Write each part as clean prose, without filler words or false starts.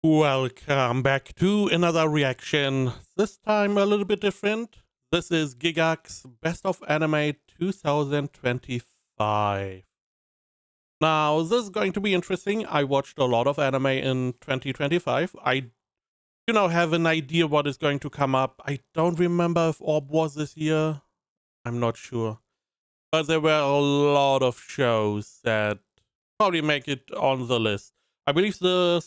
Welcome back to another reaction. This time a little bit different. This is Gigguk's Best of Anime 2025. Now, this is going to be interesting. I watched a lot of anime in 2025. I, have an idea what is going to come up. I don't remember if Orb was this year. I'm not sure. But there were a lot of shows that probably make it on the list. I believe the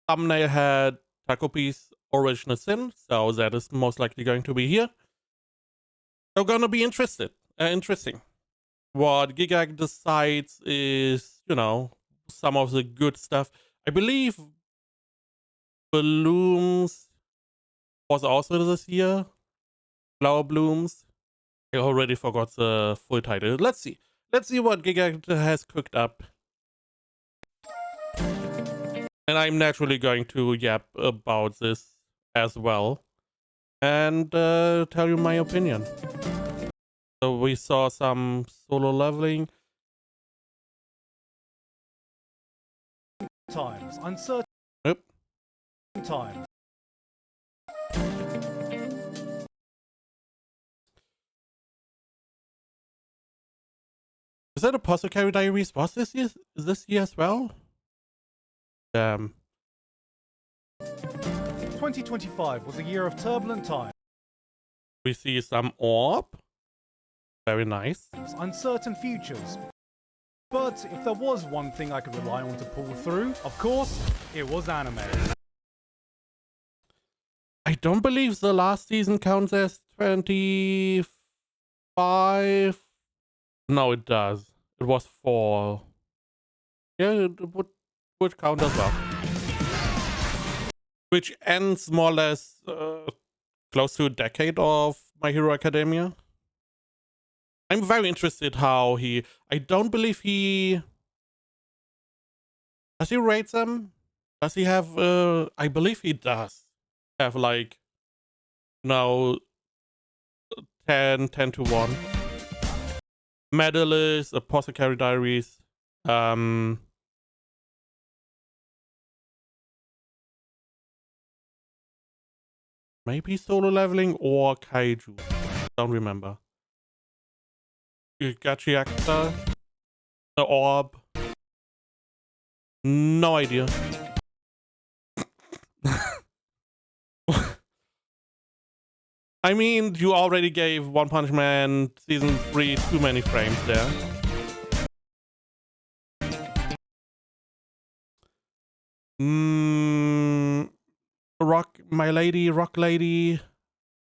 thumbnail had Takopi's Original Sin, so that is most likely going to be here. So gonna be interesting. What Gigguk decides is, some of the good stuff. I believe Blooms was also this year. Flower Blooms. I already forgot the full title. Let's see. Let's see what Gigguk has cooked up. And I'm naturally going to yap about this as well and tell you my opinion. So we saw some solo leveling. Times, uncertain times. Is that Apothecary Diaries? Was this year? Is this year as well? 2025 was a year of turbulent times. We see some Orb. Very nice. Uncertain futures. But if there was one thing I could rely on to pull through, of course, it was anime. I don't believe the last season counts as 25. No, it does. It was fall. Yeah, it would count as well. Which ends more or less close to a decade of My Hero Academia. I'm very interested how I don't believe does he rate them? Does he have, I believe he does have 10 to 1. Medalist, Apothecary Diaries, maybe solo leveling or kaiju. Don't remember. Gachi actor, the Orb. No idea. I mean, you already gave One Punch Man Season 3 too many frames there. Rock Lady.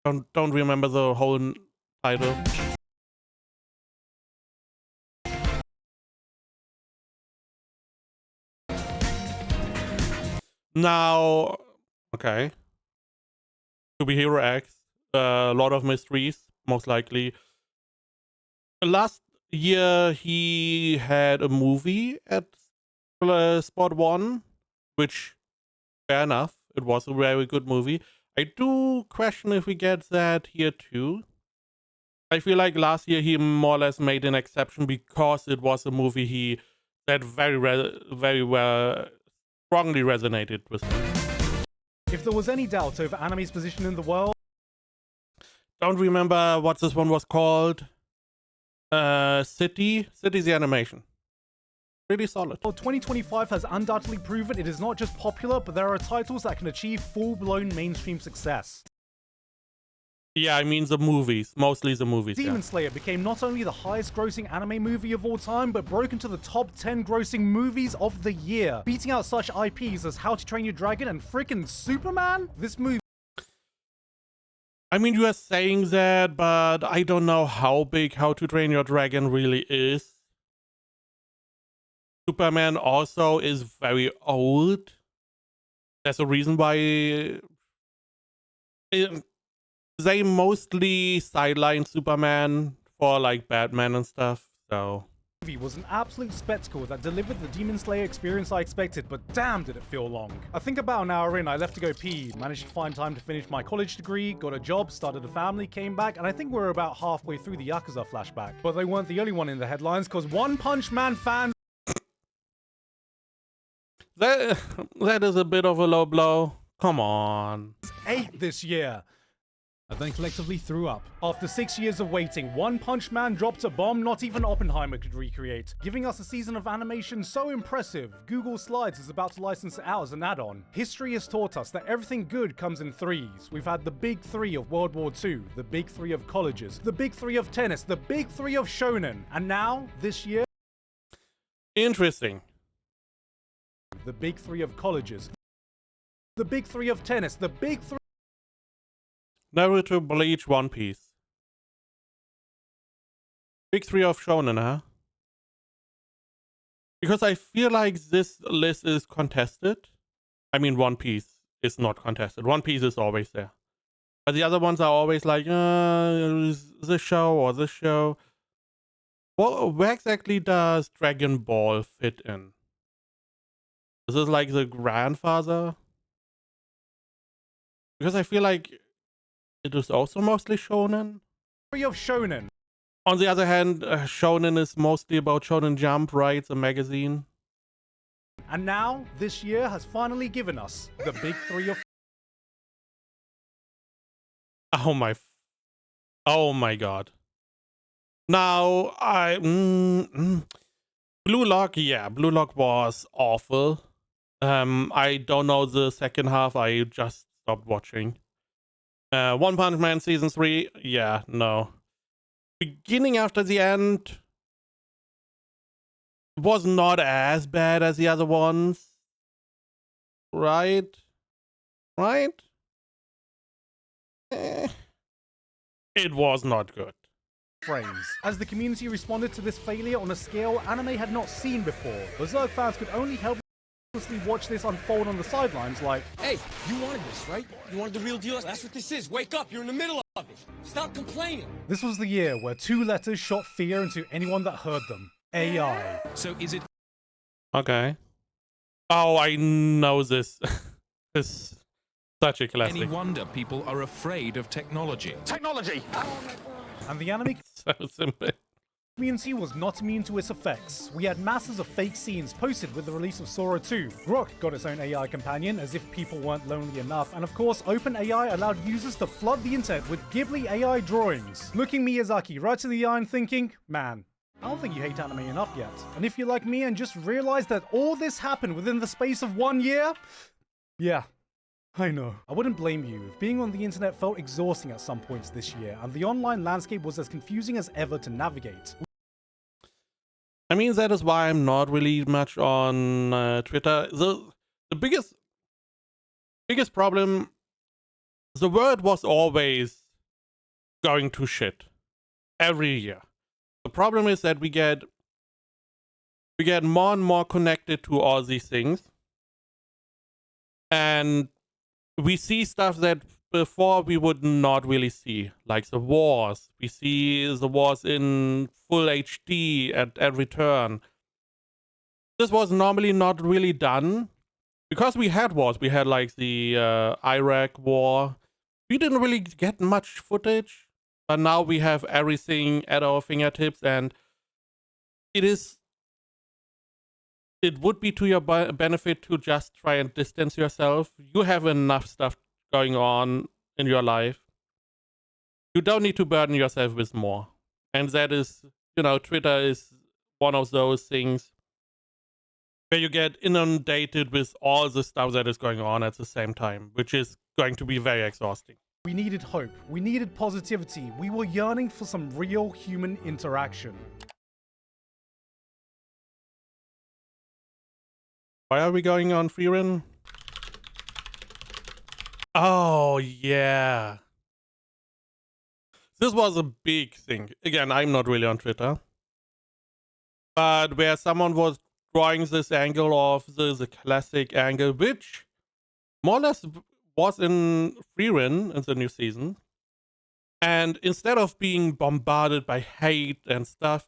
Don't remember the whole title. Now, okay. To be Hero X. A lot of mysteries, most likely. Last year, he had a movie at Spot 1, which, fair enough, it was a very good movie. I do question if we get that here too. I feel like last year he more or less made an exception because it was a movie that very well strongly resonated with him. If there was any doubt over anime's position in the world, don't remember what this one was called. City's the animation. Really solid. 2025 has undoubtedly proven it is not just popular, but there are titles that can achieve full-blown mainstream success. Yeah, I mean the movies. Mostly the movies. Demon Slayer became not only the highest grossing anime movie of all time, but broke into the top 10 grossing movies of the year, beating out such IPs as How to Train Your Dragon and frickin' Superman. This movie, I mean, you are saying that, but I don't know how big How to Train Your Dragon really is. Superman also is very old. There's a reason why they mostly sideline Superman for Batman and stuff, so. was an absolute spectacle that delivered the Demon Slayer experience I expected, but damn did it feel long. I think about an hour in, I left to go pee, managed to find time to finish my college degree, got a job, started a family, came back, and I think we're about halfway through the Yakuza flashback. But they weren't the only one in the headlines, cause One Punch Man fans that is a bit of a low blow. Come on. 8 this year. I then collectively threw up. After 6 years of waiting, One Punch Man dropped a bomb not even Oppenheimer could recreate, giving us a season of animation so impressive, Google Slides is about to license it out as an add-on. History has taught us that everything good comes in threes. We've had the big three of World War II, the big three of colleges, the big three of tennis, the big three of shonen, and now, this year, Interesting. the big three of colleges, the big three of tennis, the big three Naruto, Bleach, One Piece. Big three of shonen, huh? Because I feel like this list is contested. I mean, One Piece is not contested. One Piece is always there. But the other ones are always like, this show or this show. Well, where exactly does Dragon Ball fit in? Is this like the grandfather? Because I feel like it is also mostly shonen. of shonen. On the other hand, shonen is mostly about Shonen Jump, right? The magazine. And now, this year has finally given us the big three of Oh my god. Now, Blue Lock, yeah, Blue Lock was awful. I don't know the second half, I just stopped watching. One Punch Man Season 3, yeah, no. Beginning after the end was not as bad as the other ones. Right? Right? It was not good. frames. As the community responded to this failure on a scale anime had not seen before, Berserk fans could only helplessly watch this unfold on the sidelines like, Hey, you wanted this, right? You wanted the real deal? That's what this is. Wake up, you're in the middle of it. Stop complaining. this was the year where 2 letters shot fear into anyone that heard them. AI. So is it Okay. Oh, I know this. This is such a any classic. wonder people are afraid of technology? And the anime So simple. community was not immune to its effects. We had masses of fake scenes posted with the release of Sora 2. Grok got its own AI companion, as if people weren't lonely enough, and of course, OpenAI allowed users to flood the internet with Ghibli AI drawings. Looking Miyazaki right to the eye and thinking, man, I don't think you hate anime enough yet. And if you're like me and just realized that all this happened within the space of 1 year, yeah, I know. I wouldn't blame you if being on the internet felt exhausting at some points this year, and the online landscape was as confusing as ever to navigate. I mean, that is why I'm not really much on Twitter. The biggest problem, the world was always going to shit every year. The problem is that we get more and more connected to all these things, and we see stuff that before we would not really see, like the wars. We see the wars in full HD at every turn. This was normally not really done because we had wars. We had like the Iraq war. We didn't really get much footage, but now we have everything at our fingertips, and it would be to your benefit to just try and distance yourself. You have enough stuff going on in your life. You don't need to burden yourself with more. And that is, Twitter is one of those things where you get inundated with all the stuff that is going on at the same time, which is going to be very exhausting. We needed hope. We needed positivity. We were yearning for some real human interaction. Why are we going on Freerun? Oh, yeah. This was a big thing. Again, I'm not really on Twitter. But where someone was drawing this angle of the classic angle, which more or less was in Freerun in the new season. And instead of being bombarded by hate and stuff,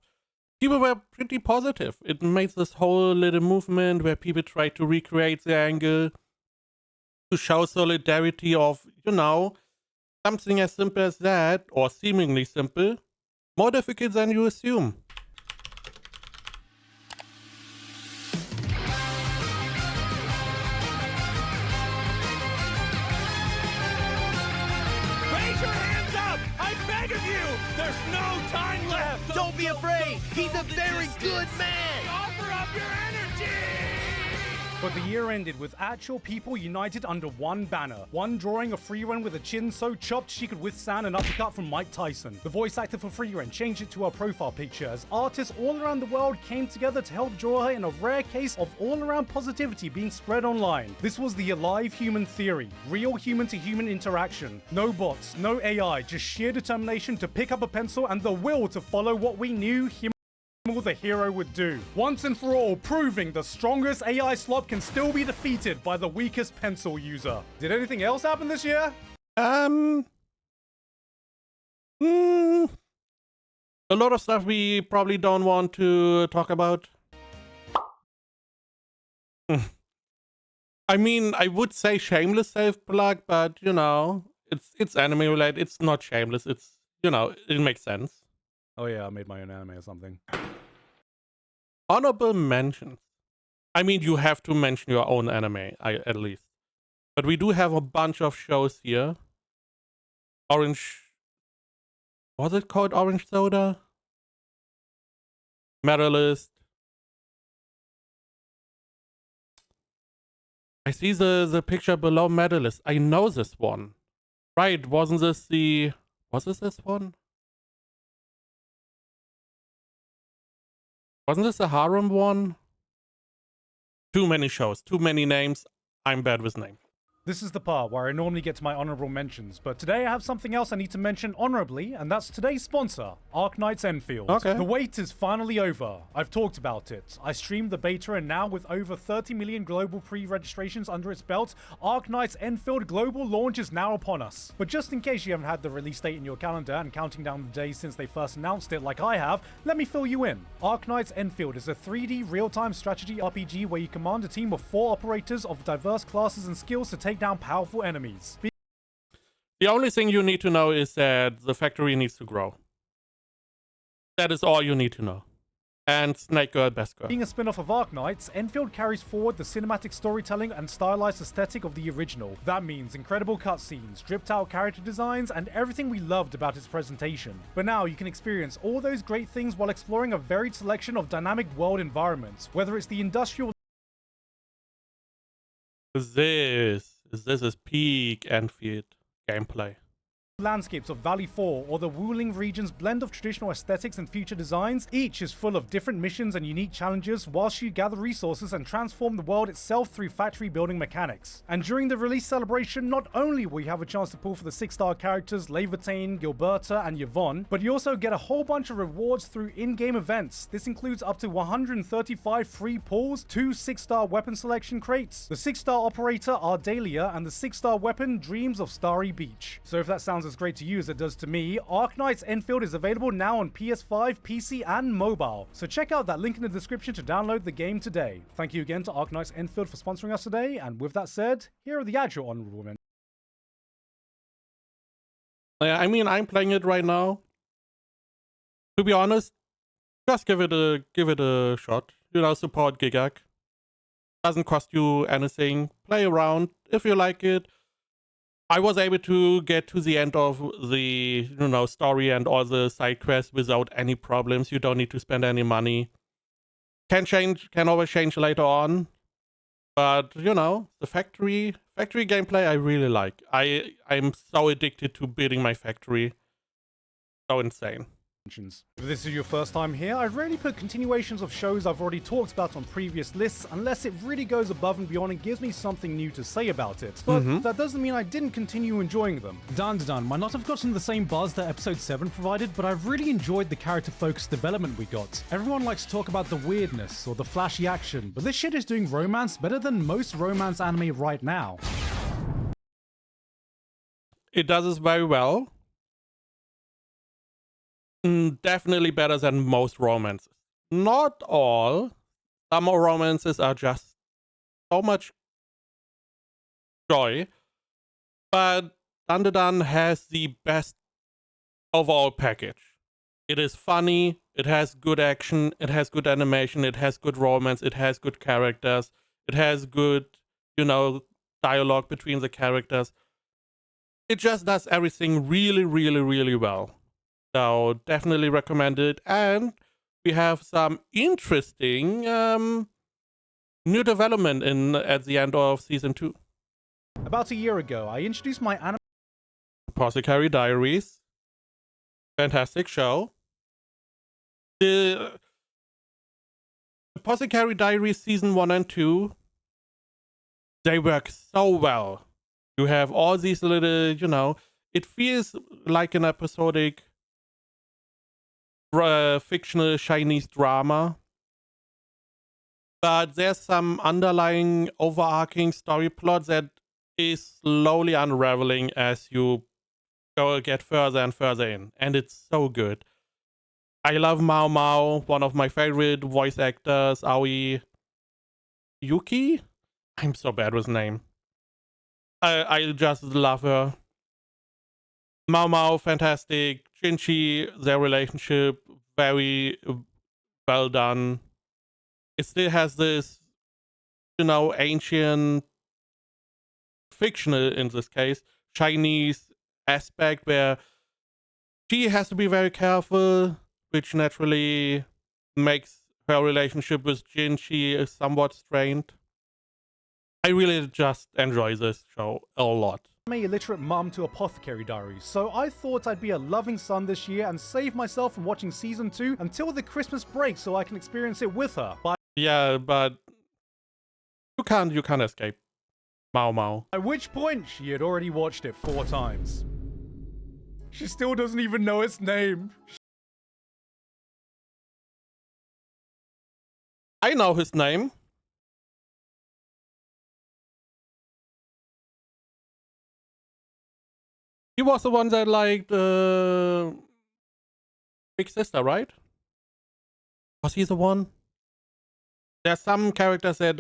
people were pretty positive. It made this whole little movement where people tried to recreate the angle to show solidarity of, something as simple as that, or seemingly simple, more difficult than you assume. There's no time left! Don't be afraid! He's a very good man! Offer up your energy! But the year ended with actual people united under one banner. One drawing a Freeren with a chin so chopped she could withstand an uppercut from Mike Tyson. The voice actor for Freeren changed it to her profile picture as artists all around the world came together to help draw her in a rare case of all-around positivity being spread online. This was the alive human theory. Real human-to-human interaction. No bots, no AI, just sheer determination to pick up a pencil and the will to follow what we knew the hero would do. Once and for all, proving the strongest AI slop can still be defeated by the weakest pencil user. Did anything else happen this year? A lot of stuff we probably don't want to talk about. I mean, I would say shameless self-plug, but you know, it's anime related. It's not shameless. It's, you know, it makes sense. Oh yeah, I made my own anime or something. Honorable mentions. I mean, you have to mention your own anime, at least. But we do have a bunch of shows here. Orange... Was it called Orange Soda? Medalist. I see the picture below Medalist. I know this one. Right, wasn't this the... Was this one? Wasn't this a harem one? Too many shows, too many names. I'm bad with names. This is the part where I normally get to my honorable mentions, but today I have something else I need to mention honorably, and that's today's sponsor, Arknights Enfield. Okay. The wait is finally over. I've talked about it. I streamed the beta, and now with over 30 million global pre-registrations under its belt, Arknights Enfield global launch is now upon us. But just in case you haven't had the release date in your calendar and counting down the days since they first announced it like I have, let me fill you in. Arknights Enfield is a 3D real-time strategy RPG where you command a team of 4 operators of diverse classes and skills to take down powerful enemies. The only thing you need to know is that the factory needs to grow. That is all you need to know. And Snake Girl, Best Girl. Being a spin-off of Arknights, Enfield carries forward the cinematic storytelling and stylized aesthetic of the original. That means incredible cutscenes, dripped-out character designs, and everything we loved about its presentation. But now you can experience all those great things while exploring a varied selection of dynamic world environments, whether it's the industrial This is peak Enfield gameplay. landscapes of Valley 4 or the Wuling region's blend of traditional aesthetics and future designs. Each is full of different missions and unique challenges whilst you gather resources and transform the world itself through factory building mechanics. And during the release celebration, not only will you have a chance to pull for the 6-star characters Levatane, Gilberta and Yvonne, but you also get a whole bunch of rewards through in-game events. This includes up to 135 free pulls, 2 6-star weapon selection crates, the 6-star operator Ardalia, and the 6-star weapon Dreams of Starry Beach. So if that sounds as great to you as it does to me, Arknights Enfield is available now on PS5, PC, and mobile. So check out that link in the description to download the game today. Thank you again to Arknights Enfield for sponsoring us today, and with that said, here are the actual honorable mentions. Yeah, I mean, I'm playing it right now. To be honest, just give it a shot. You know, support Gigguk. Doesn't cost you anything. Play around if you like it. I was able to get to the end of the, you know, story and all the side quests without any problems. You don't need to spend any money. Can always change later on. But, you know, the factory gameplay I really like. I'm so addicted to building my factory. So insane. If this is your first time here, I rarely put continuations of shows I've already talked about on previous lists unless it really goes above and beyond and gives me something new to say about it. But that doesn't mean I didn't continue enjoying them. Dun might not have gotten the same buzz that episode 7 provided, but I've really enjoyed the character-focused development we got. Everyone likes to talk about the weirdness or the flashy action, but this shit is doing romance better than most romance anime right now. It does this very well. Definitely better than most romances. Not all. Some romances are just so much joy. But Dandadan has the best overall package. It is funny, it has good action, it has good animation, it has good romance, it has good characters, it has good, you know, dialogue between the characters. It just does everything really, really, really well. So definitely recommend it. And we have some interesting new development at the end of season 2. About a year ago, I introduced my anime. Apothecary Diaries. Fantastic show. The Apothecary Diaries season 1 and 2, they work so well. You have all these little, it feels like an episodic fictional Chinese drama. But there's some underlying overarching story plot that is slowly unraveling as you get further and further in. And it's so good. I love Mao Mao, one of my favorite voice actors, Aoi Yuki. I'm so bad with name. I just love her. Mao Mao, fantastic. Jinchi, their relationship, very well done. It still has this, ancient, fictional in this case, Chinese aspect where she has to be very careful, which naturally makes her relationship with Jinchi somewhat strained. I really just enjoy this show a lot. I'm a illiterate mum to Apothecary Diaries, so I thought I'd be a loving son this year and save myself from watching season 2 until the Christmas break so I can experience it with her. Yeah, but you can't escape Mao Mao. At which point, she had already watched it 4 times. She still doesn't even know its name. I know his name. He was the one that liked Big Sister, right? Was he the one? There's some characters that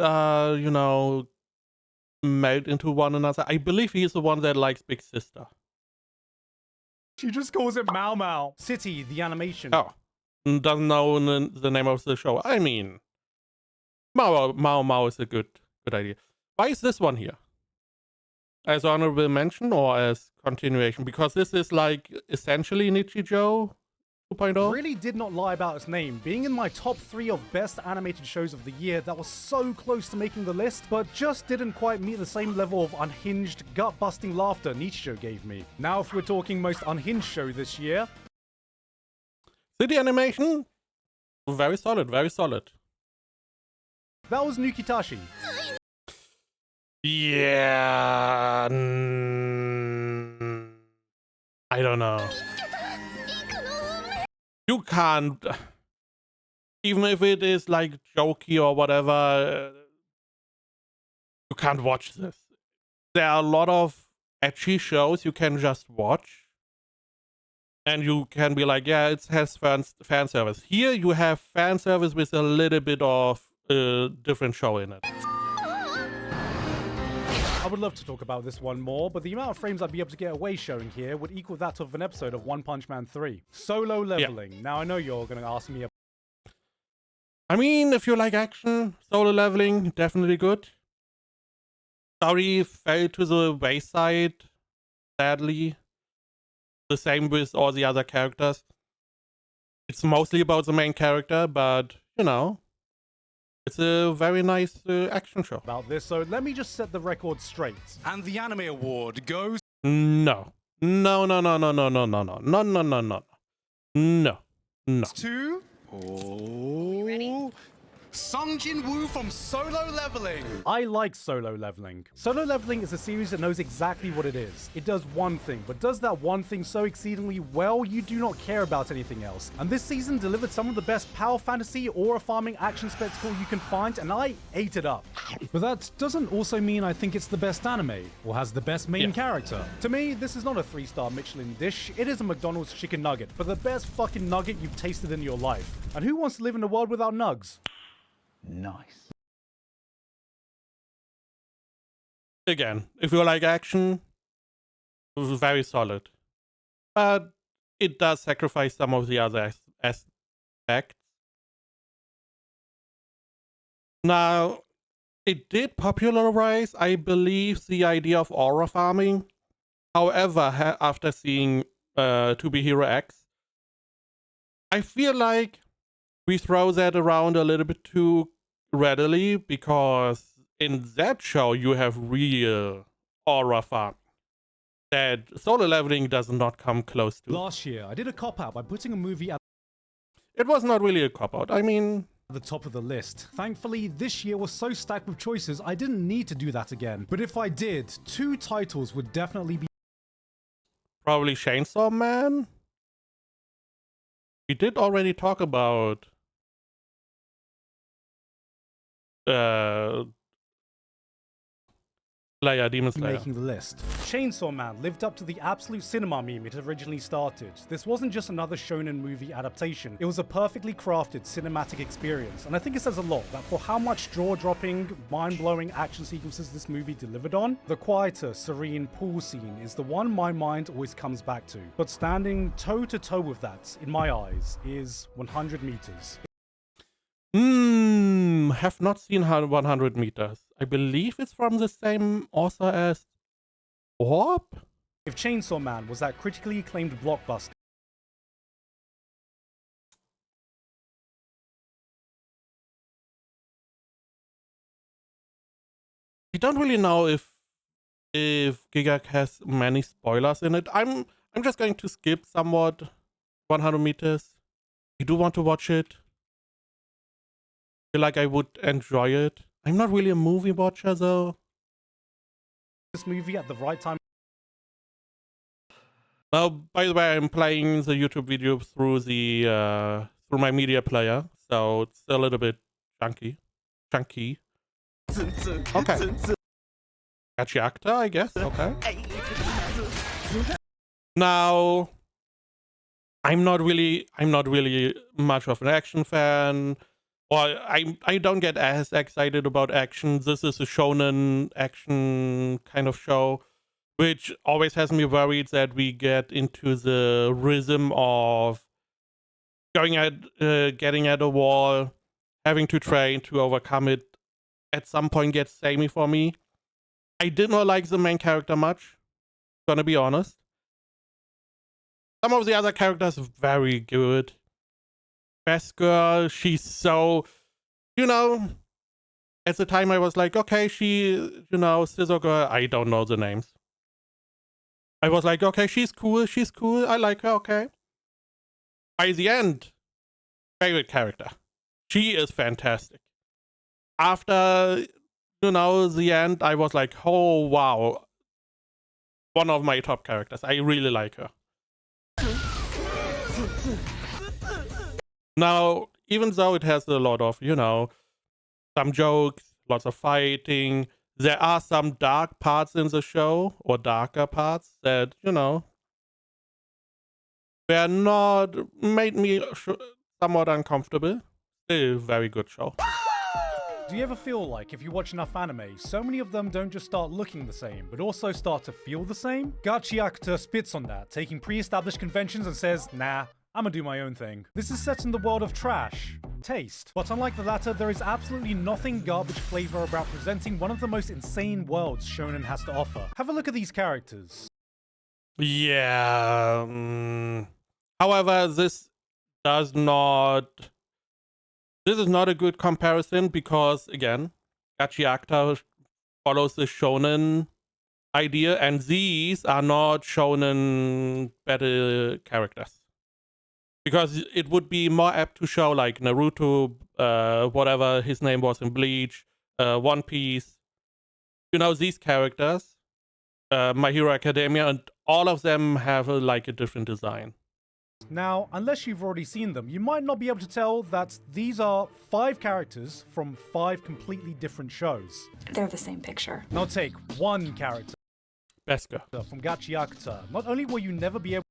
meld into one another. I believe he's the one that likes Big Sister. She just calls it Mao Mao. City, the animation. Oh, doesn't know the name of the show. I mean, Mao Mao is a good idea. Why is this one here? As honorable mention or as continuation? Because this is like essentially Nichijou 2.0. Really did not lie about its name, being in my top 3 of best animated shows of the year that was so close to making the list, but just didn't quite meet the same level of unhinged, gut-busting laughter Nichijou gave me. Now if we're talking most unhinged show this year... City animation? Very solid, very solid. That was Nukitashi. Yeah... I don't know. You can't... Even if it is like jokey or whatever, you can't watch this. There are a lot of ecchi shows you can just watch. And you can be like, yeah, it has fan service. Here you have fan service with a little bit of a different show in it. I would love to talk about this one more, but the amount of frames I'd be able to get away showing here would equal that of an episode of One Punch Man 3. Solo leveling. Yeah. Now I know you're going to ask me about... I mean, if you like action, solo leveling, definitely good. Story fell to the wayside, sadly. The same with all the other characters. It's mostly about the main character, but, it's a very nice action show. About this, so let me just set the record straight. And the anime award goes... No. No. To... Oh... Ready? Sung Jin Woo from Solo Leveling. I like Solo Leveling. Solo Leveling is a series that knows exactly what it is. It does one thing, but does that one thing so exceedingly well, you do not care about anything else. And this season delivered some of the best power fantasy aura farming action spectacle you can find, and I ate it up. But that doesn't also mean I think it's the best anime, or has the best main character. To me, this is not a 3-star Michelin dish, it is a McDonald's chicken nugget, but the best fucking nugget you've tasted in your life. And who wants to live in a world without nugs? Nice. Again, if you like action, it was very solid. But it does sacrifice some of the other aspects. Now, it did popularize, I believe, the idea of aura farming. However, after seeing To Be Hero X, I feel like we throw that around a little bit too readily because in that show you have real aura farm that solo leveling does not come close to. Last year, I did a cop-out by putting a movie at It was not really a cop-out. I mean, the top of the list. Thankfully, this year was so stacked with choices, I didn't need to do that again. But if I did, 2 titles would definitely be probably Chainsaw Man. We did already talk about Demon Slayer. making the list. Chainsaw Man lived up to the absolute cinema meme it originally started. This wasn't just another shonen movie adaptation, it was a perfectly crafted cinematic experience, and I think it says a lot that for how much jaw-dropping, mind-blowing action sequences this movie delivered on, the quieter, serene pool scene is the one my mind always comes back to. But standing toe-to-toe with that, in my eyes, is 100 meters. Have not seen 100 meters. I believe it's from the same author as Orb? If Chainsaw Man was that critically acclaimed blockbuster, We don't really know if Gigguk has many spoilers in it. I'm just going to skip somewhat 100 meters. I do want to watch it. Feel like I would enjoy it. I'm not really a movie watcher though. this movie at the right time Now, by the way, I'm playing the YouTube video through the through my media player, so it's a little bit chunky. Okay. Catchy actor, I guess. Okay. Now, I'm not really much of an action fan. Or I don't get as excited about action. This is a shonen action kind of show, which always has me worried that we get into the rhythm of getting at a wall, having to train to overcome it. At some point, gets samey for me. I did not like the main character much. Gonna be honest. Some of the other characters very good. Best girl, she's so, at the time I was like, okay, scissor girl, I don't know the names. I was like, okay, she's cool, I like her, okay. By the end, favorite character. She is fantastic. After, the end, I was like, oh, wow. One of my top characters. I really like her. Now, even though it has a lot of, some jokes, lots of fighting, there are some dark parts in the show, or darker parts, that, were not, made me somewhat uncomfortable. Still, very good show. Do you ever feel like if you watch enough anime, so many of them don't just start looking the same, but also start to feel the same? Gigguk spits on that, taking pre-established conventions and says, nah, I'ma do my own thing. This is set in the world of trash, taste. But unlike the latter, there is absolutely nothing garbage flavor about presenting one of the most insane worlds shonen has to offer. Have a look at these characters. Yeah. However, this is not a good comparison because, again, Gigguk follows the shonen idea, and these are not shonen battle characters. Because it would be more apt to show like Naruto, whatever his name was in Bleach, One Piece. These characters, My Hero Academia, and all of them have a different design. Now, unless you've already seen them, you might not be able to tell that these are 5 characters from 5 completely different shows. They're the same picture. Now take one character Beska. from Gigguk. Not only will you never be able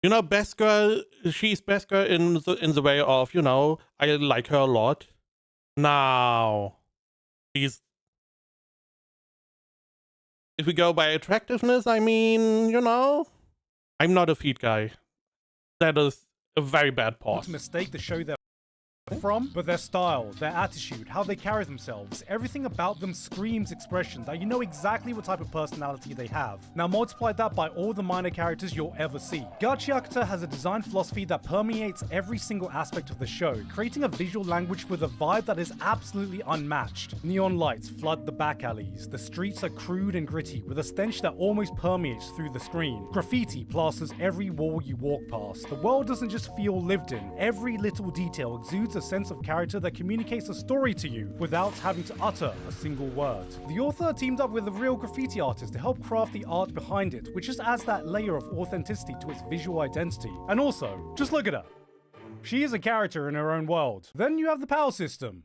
Beska, she's Beska in the way of, I like her a lot. Now, if we go by attractiveness, I mean, I'm not a feet guy. That is a very bad pause. to mistake the show they're from, but their style, their attitude, how they carry themselves, everything about them screams expression that you know exactly what type of personality they have. Now multiply that by all the minor characters you'll ever see. Gigguk has a design philosophy that permeates every single aspect of the show, creating a visual language with a vibe that is absolutely unmatched. Neon lights flood the back alleys, the streets are crude and gritty with a stench that almost permeates through the screen. Graffiti plasters every wall you walk past. The world doesn't just feel lived in, every little detail exudes a sense of character that communicates a story to you without having to utter a single word. The author teamed up with a real graffiti artist to help craft the art behind it, which just adds that layer of authenticity to its visual identity. And also, just look at her. She is a character in her own world. Then you have the power system.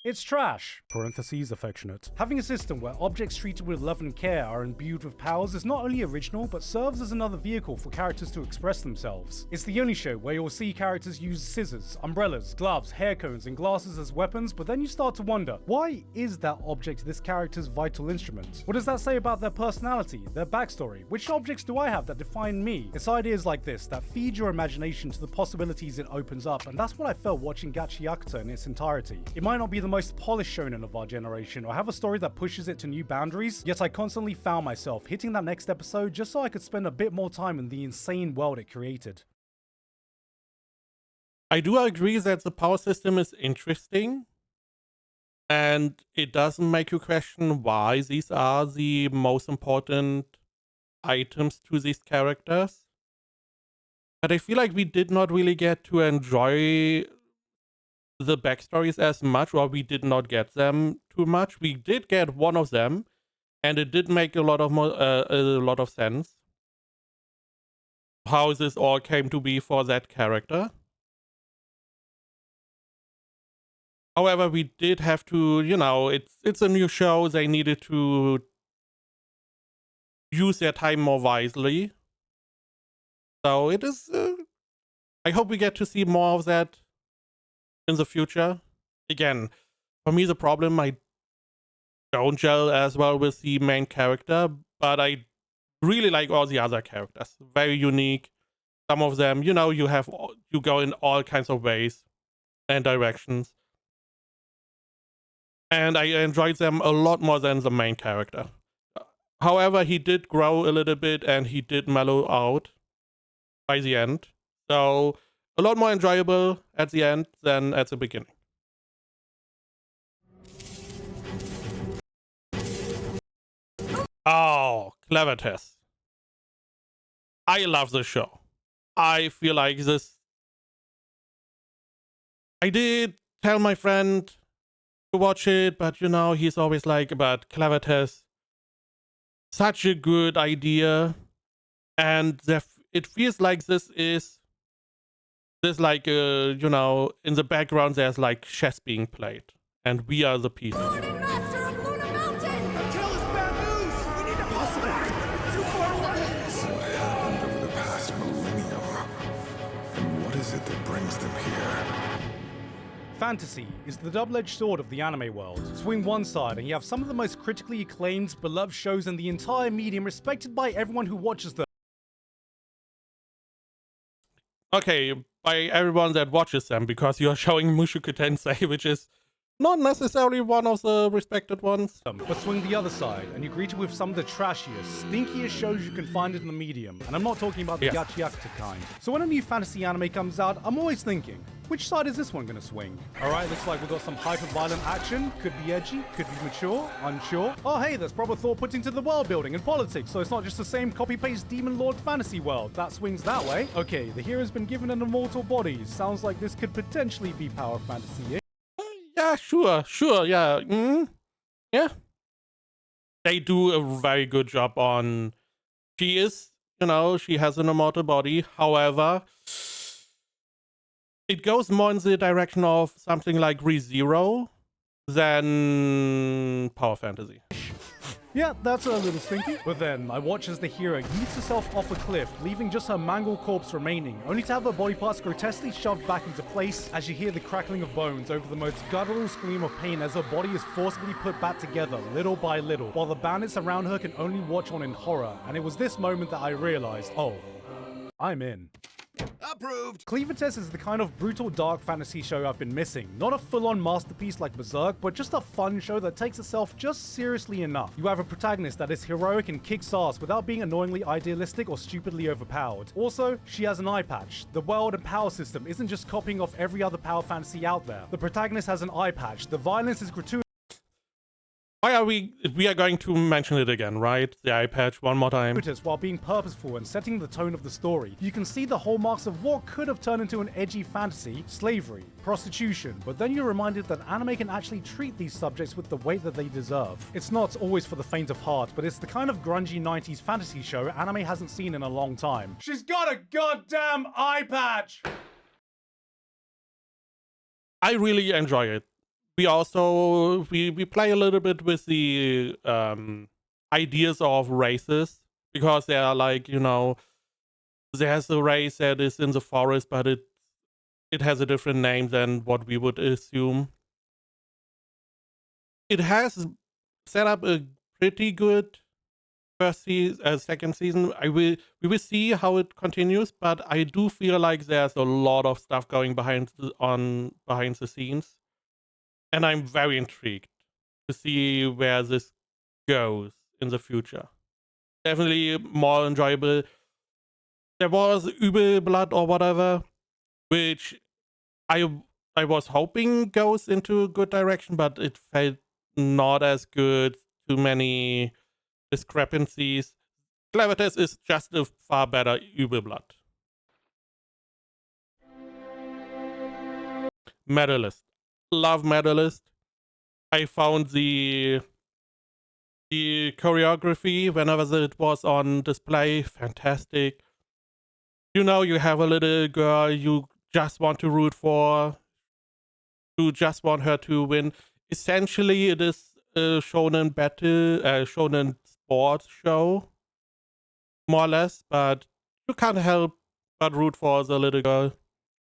It's trash. Parentheses affectionate. Having a system where objects treated with love and care are imbued with powers is not only original, but serves as another vehicle for characters to express themselves. It's the only show where you'll see characters use scissors, umbrellas, gloves, hair cones, and glasses as weapons, but then you start to wonder, why is that object this character's vital instrument? What does that say about their personality, their backstory? Which objects do I have that define me? It's ideas like this that feed your imagination to the possibilities it opens up, and that's what I felt watching Gigguk in its entirety. It might not be the most polished shonen of our generation or have a story that pushes it to new boundaries, yet I constantly found myself hitting that next episode just so I could spend a bit more time in the insane world it created. I do agree that the power system is interesting, and it doesn't make you question why these are the most important items to these characters. But I feel like we did not really get to enjoy the backstories as much, or we did not get them too much. We did get one of them, and it did make a lot of sense how this all came to be for that character. However, we did have to, it's a new show. They needed to use their time more wisely. So it is. I hope we get to see more of that in the future. Again, for me, the problem, I don't gel as well with the main character, but I really like all the other characters. Very unique. Some of them, you go in all kinds of ways and directions. And I enjoyed them a lot more than the main character. However, he did grow a little bit and he did mellow out by the end. So a lot more enjoyable at the end than at the beginning. Oh, clever test. I love the show. I feel like this. I did tell my friend to watch it, but he's always like, but clever test. Such a good idea. And it feels like this is. There's like, in the background, there's like chess being played. And we are the pieces. Master of Luna Mountain! Kill is bad news! We need to hustle! Too far away! What happened over the past millennium? And what is it that brings them here? Fantasy is the double-edged sword of the anime world. Swing one side and you have some of the most critically acclaimed, beloved shows in the entire medium, respected by everyone who watches them. Okay, by everyone that watches them, because you're showing Mushoku Tensei, which is not necessarily one of the respected ones. But swing the other side, and you're greeted with some of the trashiest, stinkiest shows you can find in the medium. And I'm not talking about the Gigguk kind. So when a new fantasy anime comes out, I'm always thinking, which side is this one gonna swing? Alright, looks like we've got some hyper-violent action. Could be edgy, could be mature, unsure. Oh hey, there's proper thought put into the world building and politics, so it's not just the same copy-paste Demon Lord fantasy world. That swings that way. Okay, the hero's been given an immortal body. Sounds like this could potentially be power fantasy. Yeah, sure, yeah. Yeah. They do a very good job on... She is, she has an immortal body. However, it goes more in the direction of something like ReZero than power fantasy. Yeah, that's a little stinky. But then, I watch as the hero yeets herself off a cliff, leaving just her mangled corpse remaining, only to have her body parts grotesquely shoved back into place as you hear the crackling of bones over the most guttural scream of pain as her body is forcibly put back together, little by little, while the bandits around her can only watch on in horror. And it was this moment that I realized, oh, I'm in. Approved. Cleaver is the kind of brutal dark fantasy show I've been missing. Not a full-on masterpiece like Berserk, but just a fun show that takes itself just seriously enough. You have a protagonist that is heroic and kicks ass without being annoyingly idealistic or stupidly overpowered. Also, she has an eye patch. The world and power system isn't just copying off every other power fantasy out there. The protagonist has an eye patch. The violence is gratuitous. Why are we are going to mention it again, right? The eye patch one more time. While being purposeful and setting the tone of the story. You can see the hallmarks of what could have turned into an edgy fantasy, slavery, prostitution, but then you're reminded that anime can actually treat these subjects with the weight that they deserve. It's not always for the faint of heart, but it's the kind of grungy 90s fantasy show anime hasn't seen in a long time. She's got a goddamn eye patch! I really enjoy it. We also we play a little bit with the ideas of races, because they are like, you know, there's a race that is in the forest, but it has a different name than what we would assume. It has set up a pretty good second season. We will see how it continues, but I do feel like there's a lot of stuff going behind the scenes. And I'm very intrigued to see where this goes in the future. Definitely more enjoyable. There was Übel Blood or whatever, which I was hoping goes into a good direction, but it felt not as good. Too many discrepancies. Clevertest is just a far better Übel Blood. Medalist. Love Medalist. I found the choreography whenever it was on display fantastic. You know, you have a little girl you just want to root for, you just want her to win. Essentially, it is a shonen shonen sports show, more or less, but you can't help but root for the little girl.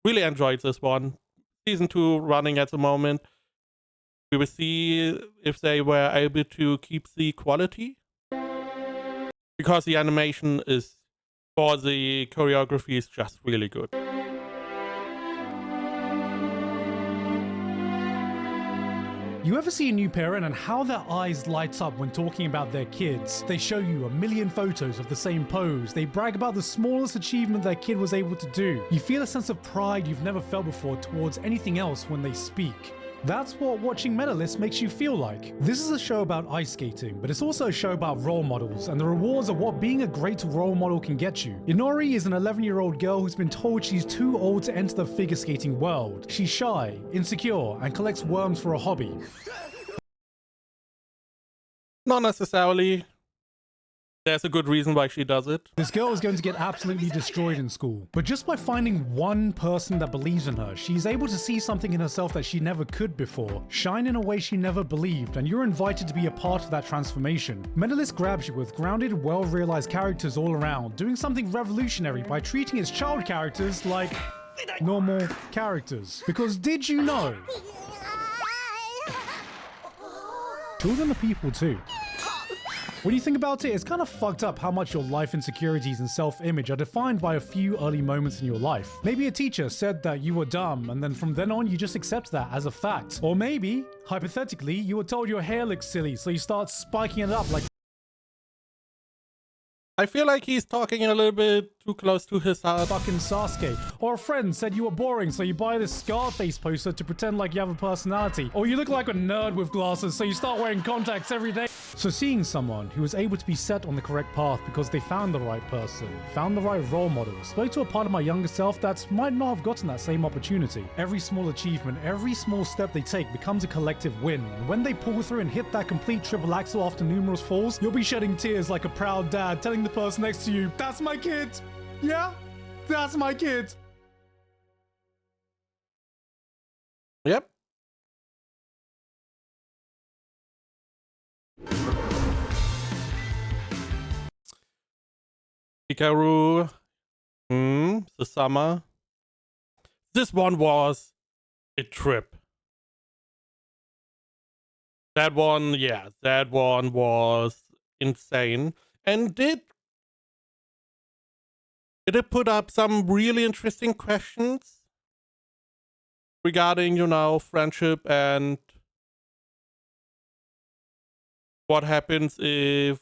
Really enjoyed this one. Season 2 running at the moment. We will see if they were able to keep the quality, because the animation is, for the choreography, is just really good. You ever see a new parent and how their eyes light up when talking about their kids? They show you a million photos of the same pose. They brag about the smallest achievement their kid was able to do. You feel a sense of pride you've never felt before towards anything else when they speak. That's what watching Medalist makes you feel like. This is a show about ice skating, but it's also a show about role models and the rewards of what being a great role model can get you. Inori is an 11-year-old girl who's been told she's too old to enter the figure skating world. She's shy, insecure, and collects worms for a hobby. Not necessarily. There's a good reason why she does it. This girl is going to get absolutely destroyed in school. But just by finding one person that believes in her, she's able to see something in herself that she never could before, shine in a way she never believed, and you're invited to be a part of that transformation. Medalist grabs you with grounded, well-realized characters all around, doing something revolutionary by treating its child characters like normal characters. Because did you know? Children are people too. When you think about it, it's kind of fucked up how much your life insecurities and self-image are defined by a few early moments in your life. Maybe a teacher said that you were dumb, and then from then on you just accept that as a fact. Or maybe, hypothetically, you were told your hair looks silly, so you start spiking it up like... I feel like he's talking a little bit too close to his heart. Fucking Sasuke. Or a friend said you were boring, so you buy this Scarface poster to pretend like you have a personality. Or you look like a nerd with glasses, so you start wearing contacts every day. So seeing someone who was able to be set on the correct path because they found the right person, found the right role model, spoke to a part of my younger self that might not have gotten that same opportunity. Every small achievement, every small step they take becomes a collective win. And when they pull through and hit that complete triple axel after numerous falls, you'll be shedding tears like a proud dad telling the person next to you, "That's my kid! Yeah, that's my kid!" Yep. Hikaru. The summer. This one was a trip. That one, yeah, that one was insane. And did it did put up some really interesting questions regarding, you know, friendship and what happens if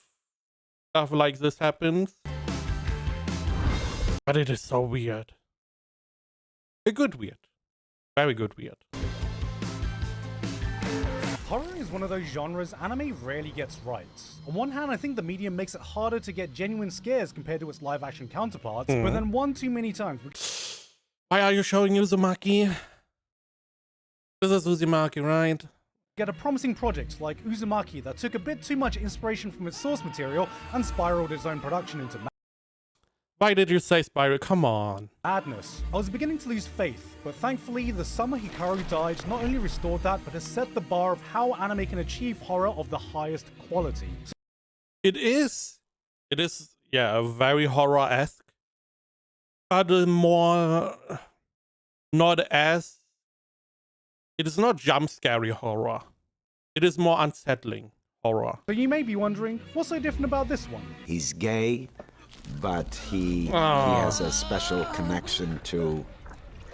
stuff like this happens. But it is so weird. A good weird. Very good weird. Horror is one of those genres anime rarely gets right. On one hand, I think the medium makes it harder to get genuine scares compared to its live-action counterparts, but then one too many times. Why are you showing Uzumaki? This is Uzumaki, right? Get a promising project like Uzumaki that took a bit too much inspiration from its source material and spiraled its own production into Why did you say Spiral? Come on. madness. I was beginning to lose faith, but thankfully the summer Hikaru died not only restored that, but has set the bar of how anime can achieve horror of the highest quality. It is, yeah, very horror-esque, but more, not as, it is not jump-scary horror. It is more unsettling horror. So you may be wondering, what's so different about this one? He's gay, but he has a special connection to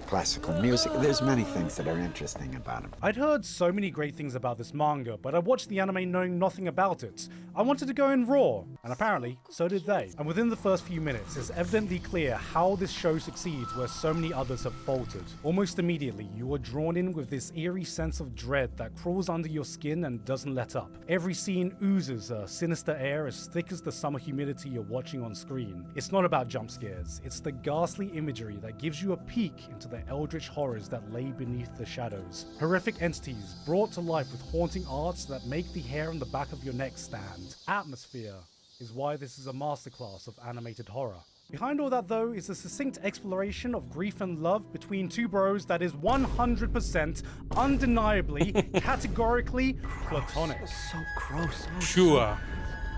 classical music. There's many things that are interesting about him. I'd heard so many great things about this manga, but I watched the anime knowing nothing about it. I wanted to go in raw, and apparently, so did they. And within the first few minutes, it's evidently clear how this show succeeds where so many others have faltered. Almost immediately, you are drawn in with this eerie sense of dread that crawls under your skin and doesn't let up. Every scene oozes a sinister air as thick as the summer humidity you're watching on screen. It's not about jump scares, it's the ghastly imagery that gives you a peek into the eldritch horrors that lay beneath the shadows. Horrific entities brought to life with haunting arts that make the hair on the back of your neck stand. Atmosphere is why this is a masterclass of animated horror. Behind all that though is a succinct exploration of grief and love between two bros that is 100% undeniably, categorically platonic. So gross. Sure.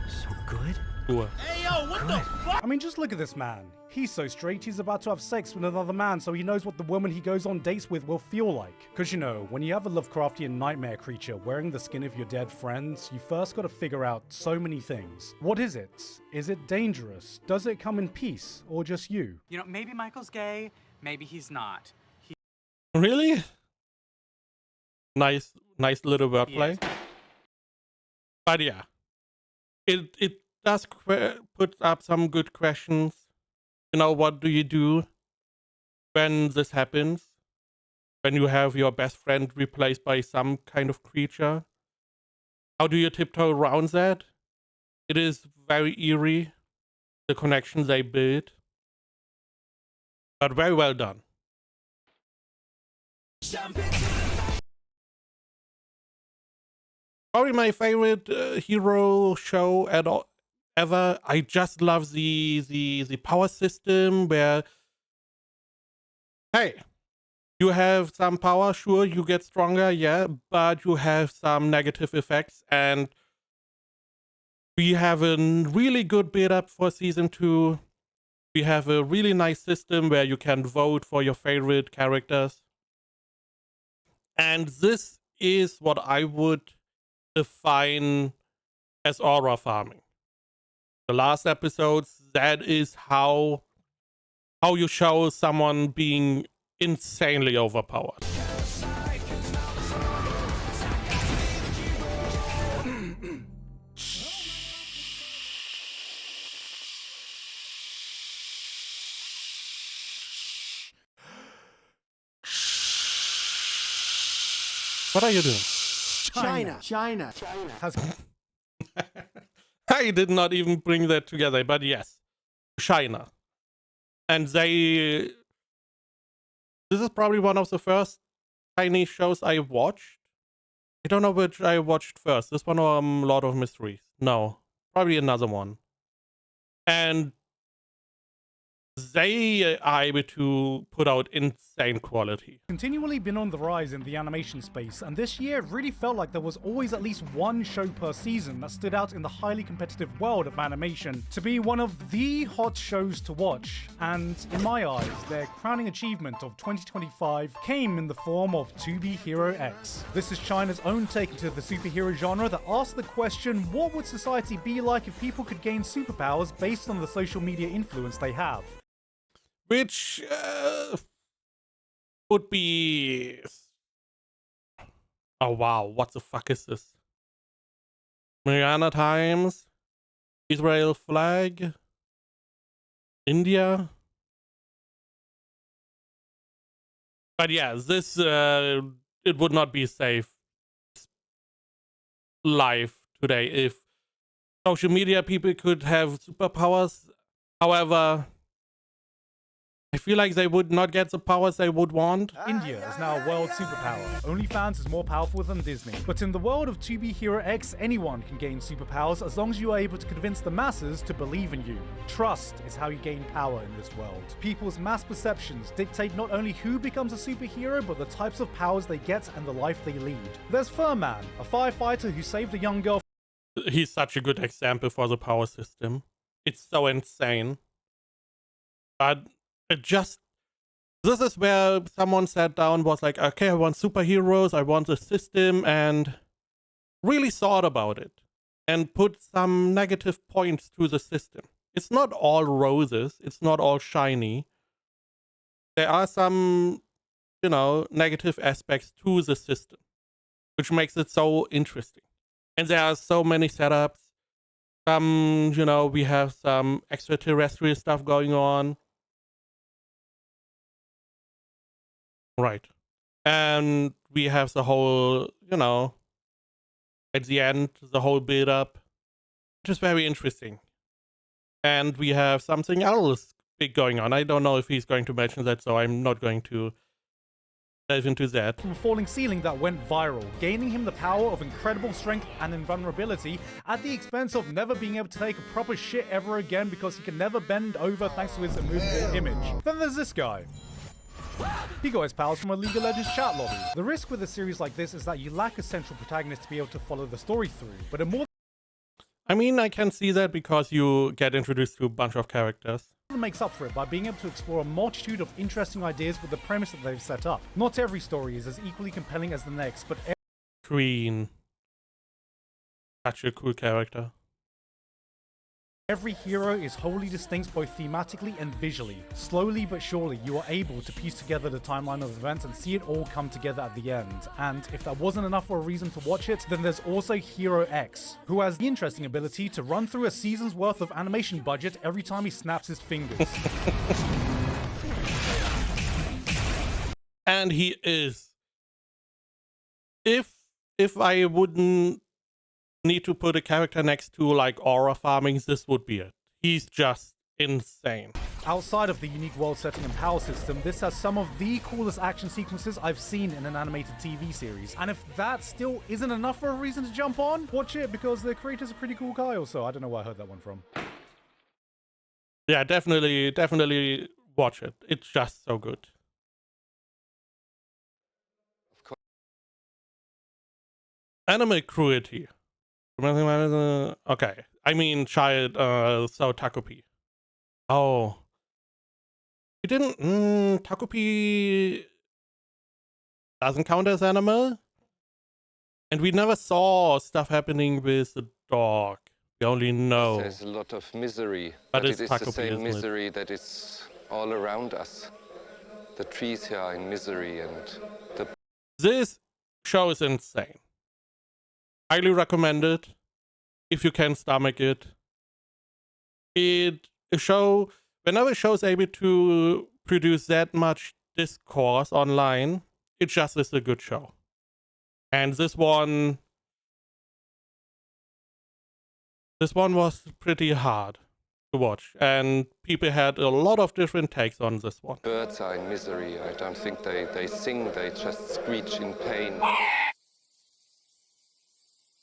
So good. Sure. I mean, just look at this man. He's so straight, he's about to have sex with another man, so he knows what the woman he goes on dates with will feel like. Cause you know, when you have a Lovecraftian nightmare creature wearing the skin of your dead friends, you first gotta figure out so many things. What is it? Is it dangerous? Does it come in peace? Or just you? You know, maybe Michael's gay, maybe he's not. Really? Nice little wordplay. But yeah, it does put up some good questions. You know, what do you do when this happens? When you have your best friend replaced by some kind of creature? How do you tiptoe around that? It is very eerie, the connection they build. But very well done. Probably my favorite hero show at all. Ever. I just love the power system where, hey, you have some power, sure, you get stronger, yeah, but you have some negative effects, and we have a really good build-up for season 2. We have a really nice system where you can vote for your favorite characters, and this is what I would define as aura farming. The last episodes, that is how you show someone being insanely overpowered. What are you doing? China. I did not even bring that together, but yes, China. And this is probably one of the first Chinese shows I watched. I don't know which I watched first, this one or Lord of Mysteries. No, probably another one. And they are able to put out insane quality. Continually been on the rise in the animation space, and this year it really felt like there was always at least one show per season that stood out in the highly competitive world of animation to be one of the hot shows to watch. And in my eyes, their crowning achievement of 2025 came in the form of To Be Hero X. This is China's own take into the superhero genre that asks the question, what would society be like if people could gain superpowers based on the social media influence they have? which would be... Oh wow, what the fuck is this? Mariana Times, Israel flag, India. But yeah, this it would not be safe live today if social media people could have superpowers. However, I feel like they would not get the powers they would want. India is now a world superpower. OnlyFans is more powerful than Disney. But in the world of 2B Hero X, anyone can gain superpowers as long as you are able to convince the masses to believe in you. Trust is how you gain power in this world. People's mass perceptions dictate not only who becomes a superhero, but the types of powers they get and the life they lead. There's Furman, a firefighter who saved a young girl. He's such a good example for the power system. It's so insane. But it just... This is where someone sat down, was like, okay, I want superheroes, I want a system, and really thought about it. And put some negative points to the system. It's not all roses, it's not all shiny. There are some, you know, negative aspects to the system, which makes it so interesting. And there are so many setups. Some, you know, we have some extraterrestrial stuff going on. Right. And we have the whole, you know, at the end, the whole build up. Which is very interesting. And we have something else big going on. I don't know if he's going to mention that, so I'm not going to dive into that. From a falling ceiling that went viral, gaining him the power of incredible strength and invulnerability at the expense of never being able to take a proper shit ever again because he can never bend over thanks to his immovable image. Then there's this guy. He got his powers from a League of Legends chat lobby. The risk with a series like this is that you lack a central protagonist to be able to follow the story through, but it more I mean, I can see that because you get introduced to a bunch of characters. makes up for it by being able to explore a multitude of interesting ideas with the premise that they've set up. Not every story is as equally compelling as the next, but Queen. Such a cool character. every hero is wholly distinct both thematically and visually. Slowly but surely, you are able to piece together the timeline of events and see it all come together at the end. And if that wasn't enough for a reason to watch it, then there's also Hero X, who has the interesting ability to run through a season's worth of animation budget every time he snaps his fingers. And he is. If I wouldn't need to put a character next to like aura farming, this would be it. He's just insane. Outside of the unique world setting and power system, this has some of the coolest action sequences I've seen in an animated TV series. And if that still isn't enough for a reason to jump on, watch it because the creator's a pretty cool guy also. I don't know where I heard that one from. Yeah, definitely watch it. It's just so good. Animal cruelty. Okay, I mean child, so Takopi. Oh. You didn't, Takopi doesn't count as animal? And we never saw stuff happening with the dog. We only know. There's a lot of misery, but it it's is Takopi, the same isn't misery it? that is all around us. The trees here are in misery and the... This show is insane. Highly recommend it if you can stomach it. A show, whenever a show is able to produce that much discourse online, it just is a good show. And this one was pretty hard to watch, and people had a lot of different takes on this one. Birds are in misery. I don't think they sing, they just screech in pain.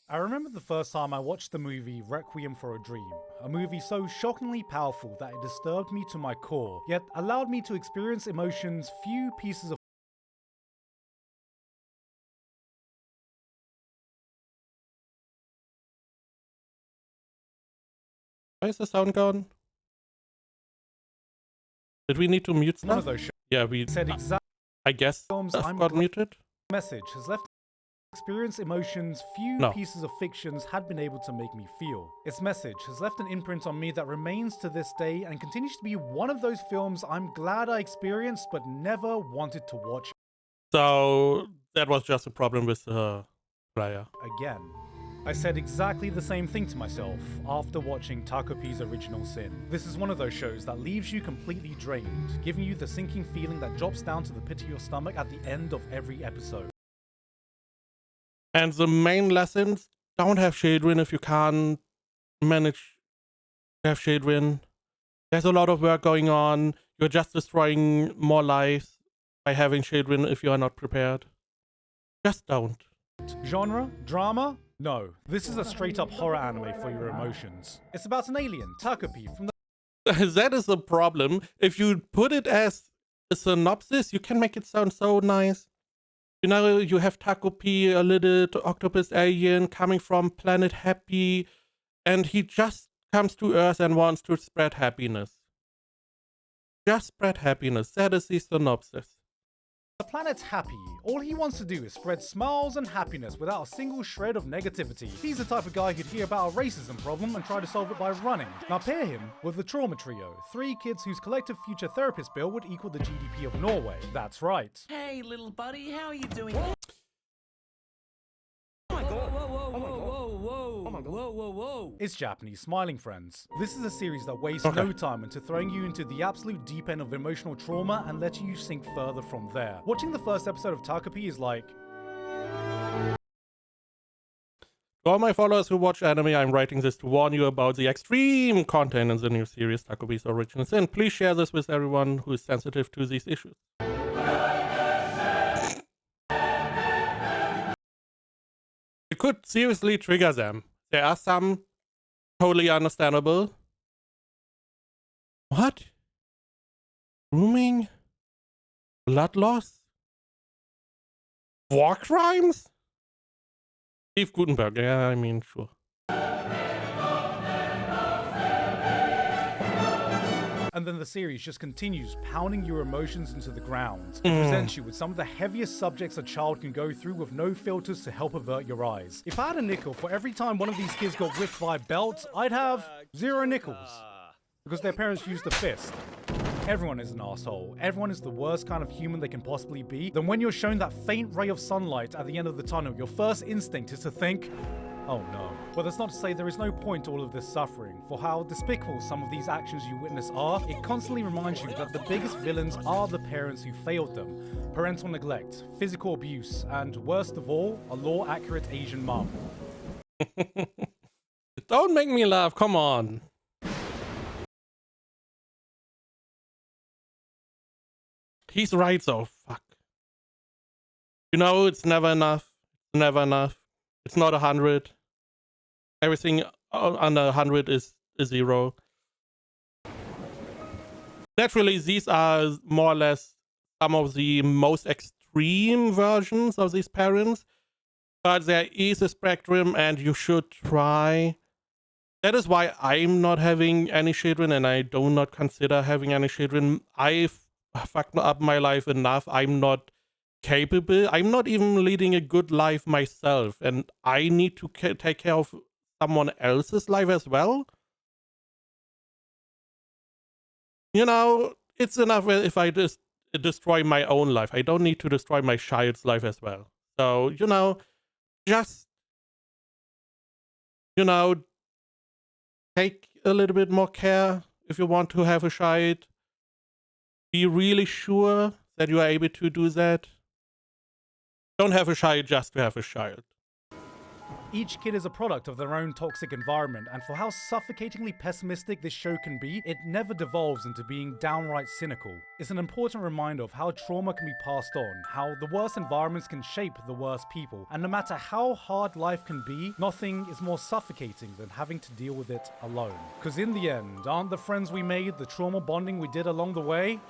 I remember the first time I watched the movie Requiem for a Dream, a movie so shockingly powerful that it disturbed me to my core, yet allowed me to experience emotions few pieces of Why is the sound gone? Did we need to mute stuff? One of those shows Yeah, we said exactly I guess films stuff I'm got muted. message has left experience emotions few No. pieces of fictions had been able to make me feel. Its message has left an imprint on me that remains to this day and continues to be one of those films I'm glad I experienced but never wanted to watch So that was just a problem with the player. again. I said exactly the same thing to myself after watching Takopi's Original Sin. This is one of those shows that leaves you completely drained, giving you the sinking feeling that drops down to the pit of your stomach at the end of every episode. And the main lessons: don't have children if you can't manage to have children. There's a lot of work going on. You're just destroying more lives by having children if you are not prepared. Just don't. Genre? Drama? No. This is a straight up horror anime for your emotions. It's about an alien, Takopi, from the That is the problem. If you put it as a synopsis, you can make it sound so nice. You know, you have Takopi, a little octopus alien coming from planet Happy, and he just comes to Earth and wants to spread happiness. Just spread happiness. That is the synopsis. The planet's happy. All he wants to do is spread smiles and happiness without a single shred of negativity. He's the type of guy who'd hear about a racism problem and try to solve it by running. Now pair him with the Trauma Trio, 3 kids whose collective future therapist bill would equal the GDP of Norway. That's right. Hey, little buddy, how are you doing? It's Japanese Smiling Friends. This is a series that wastes no time into throwing you into the absolute deep end of emotional trauma and letting you sink further from there. Watching the first episode of Takopi is like... To all my followers who watch anime, I'm writing this to warn you about the extreme content in the new series Takopi's Original Sin. Please share this with everyone who is sensitive to these issues. It could seriously trigger them. There are some totally understandable. What? Grooming? Blood loss? War crimes? Steve Gutenberg, yeah, I mean, sure. And then the series just continues pounding your emotions into the ground. It presents you with some of the heaviest subjects a child can go through with no filters to help avert your eyes. If I had a nickel for every time one of these kids got whipped by a belt, I'd have 0 nickels. Because their parents used a fist. Everyone is an asshole. Everyone is the worst kind of human they can possibly be. Then when you're shown that faint ray of sunlight at the end of the tunnel, your first instinct is to think, oh no. But that's not to say there is no point to all of this suffering. For how despicable some of these actions you witness are, it constantly reminds you that the biggest villains are the parents who failed them. Parental neglect, physical abuse, and worst of all, a law-accurate Asian mom. Don't make me laugh, come on. He's right though, fuck. You know, it's never enough. Never enough. It's not 100. Everything under 100 is 0. Naturally, these are more or less some of the most extreme versions of these parents, but there is a spectrum and you should try. That is why I'm not having any children and I do not consider having any children. I've fucked up my life enough. I'm not capable. I'm not even leading a good life myself, and I need to take care of someone else's life as well. You know, it's enough if I just destroy my own life. I don't need to destroy my child's life as well. So, you know, just, you know, take a little bit more care if you want to have a child. Be really sure that you are able to do that. Don't have a child just to have a child. Each kid is a product of their own toxic environment, and for how suffocatingly pessimistic this show can be, it never devolves into being downright cynical. It's an important reminder of how trauma can be passed on, how the worst environments can shape the worst people, and no matter how hard life can be, nothing is more suffocating than having to deal with it alone. Because in the end, aren't the friends we made, the trauma bonding we did along the way?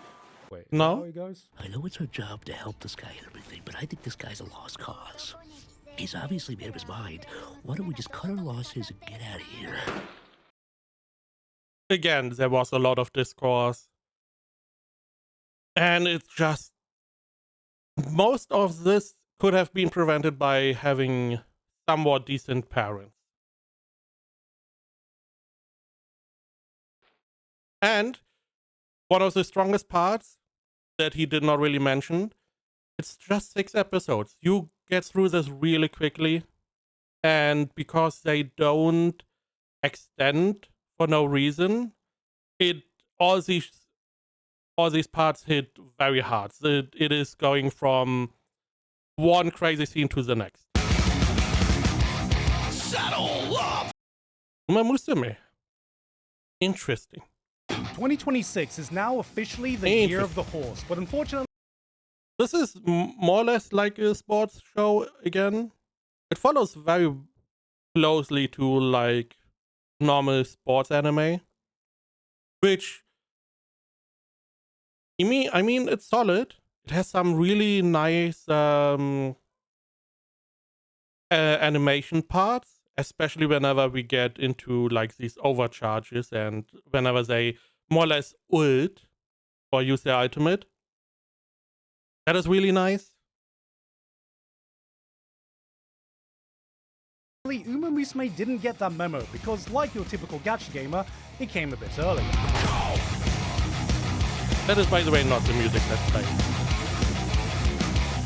Wait, no. How it goes? I know it's our job to help this guy and everything, but I think this guy's a lost cause. He's obviously made up his mind. Why don't we just cut our losses and get out of here? Again, there was a lot of discourse. And it's just... most of this could have been prevented by having somewhat decent parents. And one of the strongest parts that he did not really mention, it's just 6 episodes. You get through this really quickly. And because they don't extend for no reason, all these parts hit very hard. It is going from one crazy scene to the next. Saddle up! Uma Musume. Interesting. 2026 is now officially the year of the horse, but unfortunately, this is more or less like a sports show again. It follows very closely to like normal sports anime, which I mean it's solid. It has some really nice animation parts, especially whenever we get into like these overcharges and whenever they more or less ult or use their ultimate. That is really nice. Uma Musume didn't get that memo because, like your typical gacha gamer, it came a bit early. That is, by the way, not the music that's playing.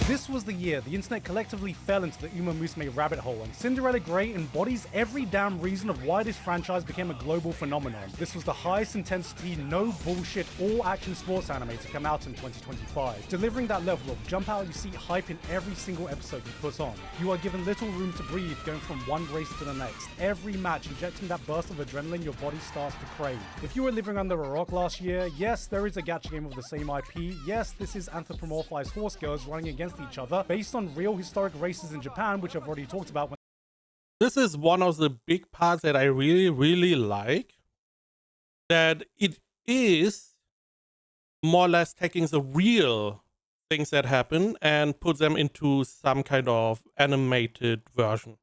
This was the year the internet collectively fell into the Uma Musume rabbit hole, and Cinderella Grey embodies every damn reason of why this franchise became a global phenomenon. This was the highest intensity, no bullshit, all action sports anime to come out in 2025, delivering that level of jump out you see hype in every single episode you put on. You are given little room to breathe, going from one race to the next, every match injecting that burst of adrenaline your body starts to crave. If you were living under a rock last year, yes, there is a gacha game of the same IP, yes, this is anthropomorphized horse girls running against each other based on real historic races in Japan, which I've already talked about. This is one of the big parts that I really, really like. That it is more or less taking the real things that happen and put them into some kind of animated version.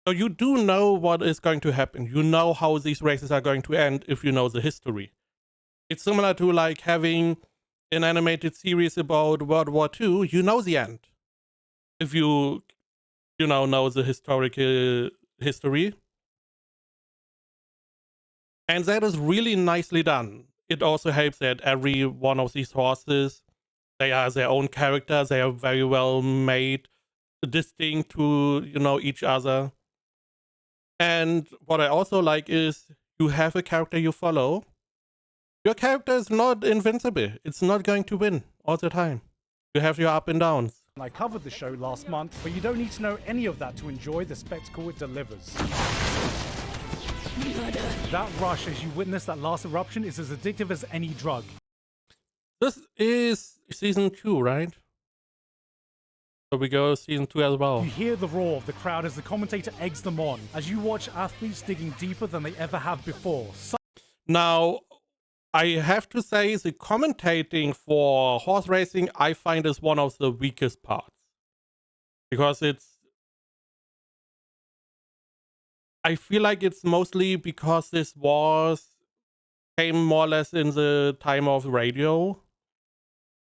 So you do know what is going to happen. You know how these races are going to end if you know the history. It's similar to like having an animated series about World War II. You know the end if you know the historical history. And that is really nicely done. It also helps that every one of these horses, they are their own character. They are very well made, distinct to, each other. And what I also like is you have a character you follow. Your character is not invincible. It's not going to win all the time. You have your up and downs. I covered the show last month, but you don't need to know any of that to enjoy the spectacle it delivers. That rush as you witness that last eruption is as addictive as any drug. This is season 2, right? So we go season 2 as well. You hear the roar of the crowd as the commentator eggs them on, as you watch athletes digging deeper than they ever have before. Now, I have to say the commentating for horse racing I find is one of the weakest parts. Because I feel like it's mostly because this came more or less in the time of radio.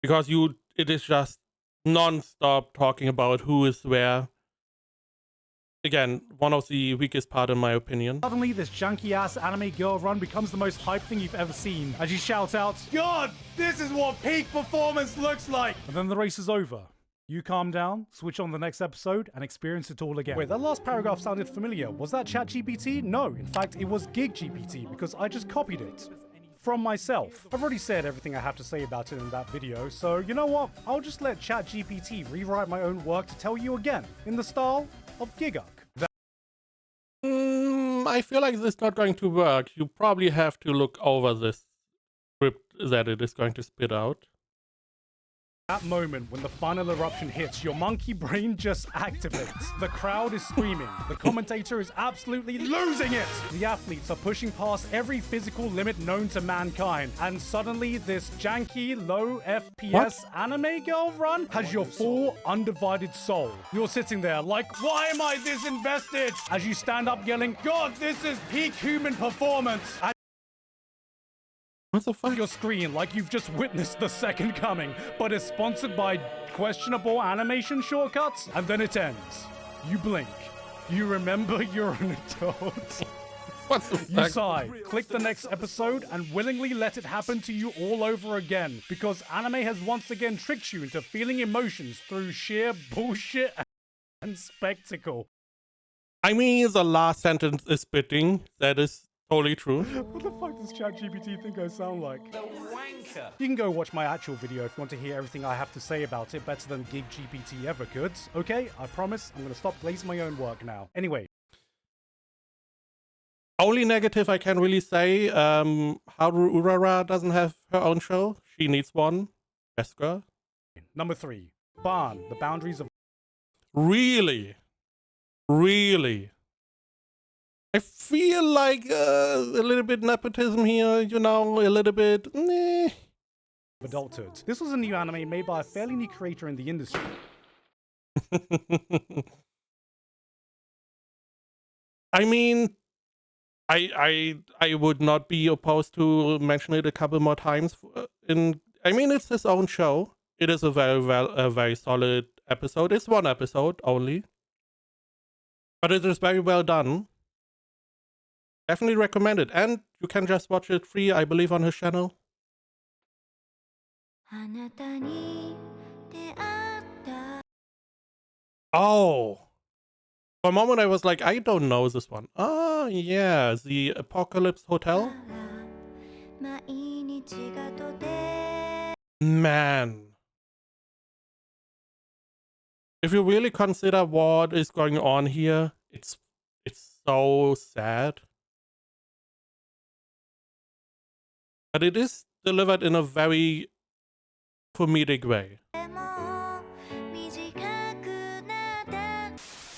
Because it is just non-stop talking about who is where. Again, one of the weakest part in my opinion. Suddenly, this junky-ass anime girl run becomes the most hype thing you've ever seen, as you shout out, "God, this is what peak performance looks like!" And then the race is over. You calm down, switch on the next episode, and experience it all again. Wait, that last paragraph sounded familiar. Was that ChatGPT? No, in fact, it was Gigguk, because I just copied it from myself. I've already said everything I have to say about it in that video, so you know what? I'll just let ChatGPT rewrite my own work to tell you again, in the style of Gigguk. I feel like this is not going to work. You probably have to look over this script that it is going to spit out. That moment when the final eruption hits, your monkey brain just activates. The crowd is screaming. The commentator is absolutely losing it. The athletes are pushing past every physical limit known to mankind. And suddenly, this janky, low FPS anime girl run has your full, undivided soul. You're sitting there like, why am I this invested? As you stand up yelling, God, this is peak human performance. What the fuck? Your screen like you've just witnessed the second coming, but is sponsored by questionable animation shortcuts, and then it ends. You blink. You remember you're an adult. What the You fuck? sigh, click the next episode, and willingly let it happen to you all over again, because anime has once again tricked you into feeling emotions through sheer bullshit and spectacle. I mean, the last sentence is spitting. That is totally true. What the fuck does ChatGPT think I sound like? The wanker. You can go watch my actual video if you want to hear everything I have to say about it better than GigGPT ever could. Okay, I promise, I'm gonna stop glazing my own work now. Anyway. Only negative I can really say, Haru Urara doesn't have her own show. She needs one. Wesker. Number 3. Barn, the boundaries of... Really? Really? I feel like a little bit nepotism here, you know, a little bit... adulthood. This was a new anime made by a fairly new creator in the industry. I mean, I would not be opposed to mention it a couple more times. I mean, it's his own show. It is a very solid episode. It's one episode only, but it is very well done. Definitely recommend it, and you can just watch it free, I believe, on his channel. Oh. For a moment I was like, I don't know this one. Oh, yeah, the Apocalypse Hotel. Man. If you really consider what is going on here, it's so sad. But it is delivered in a very comedic way.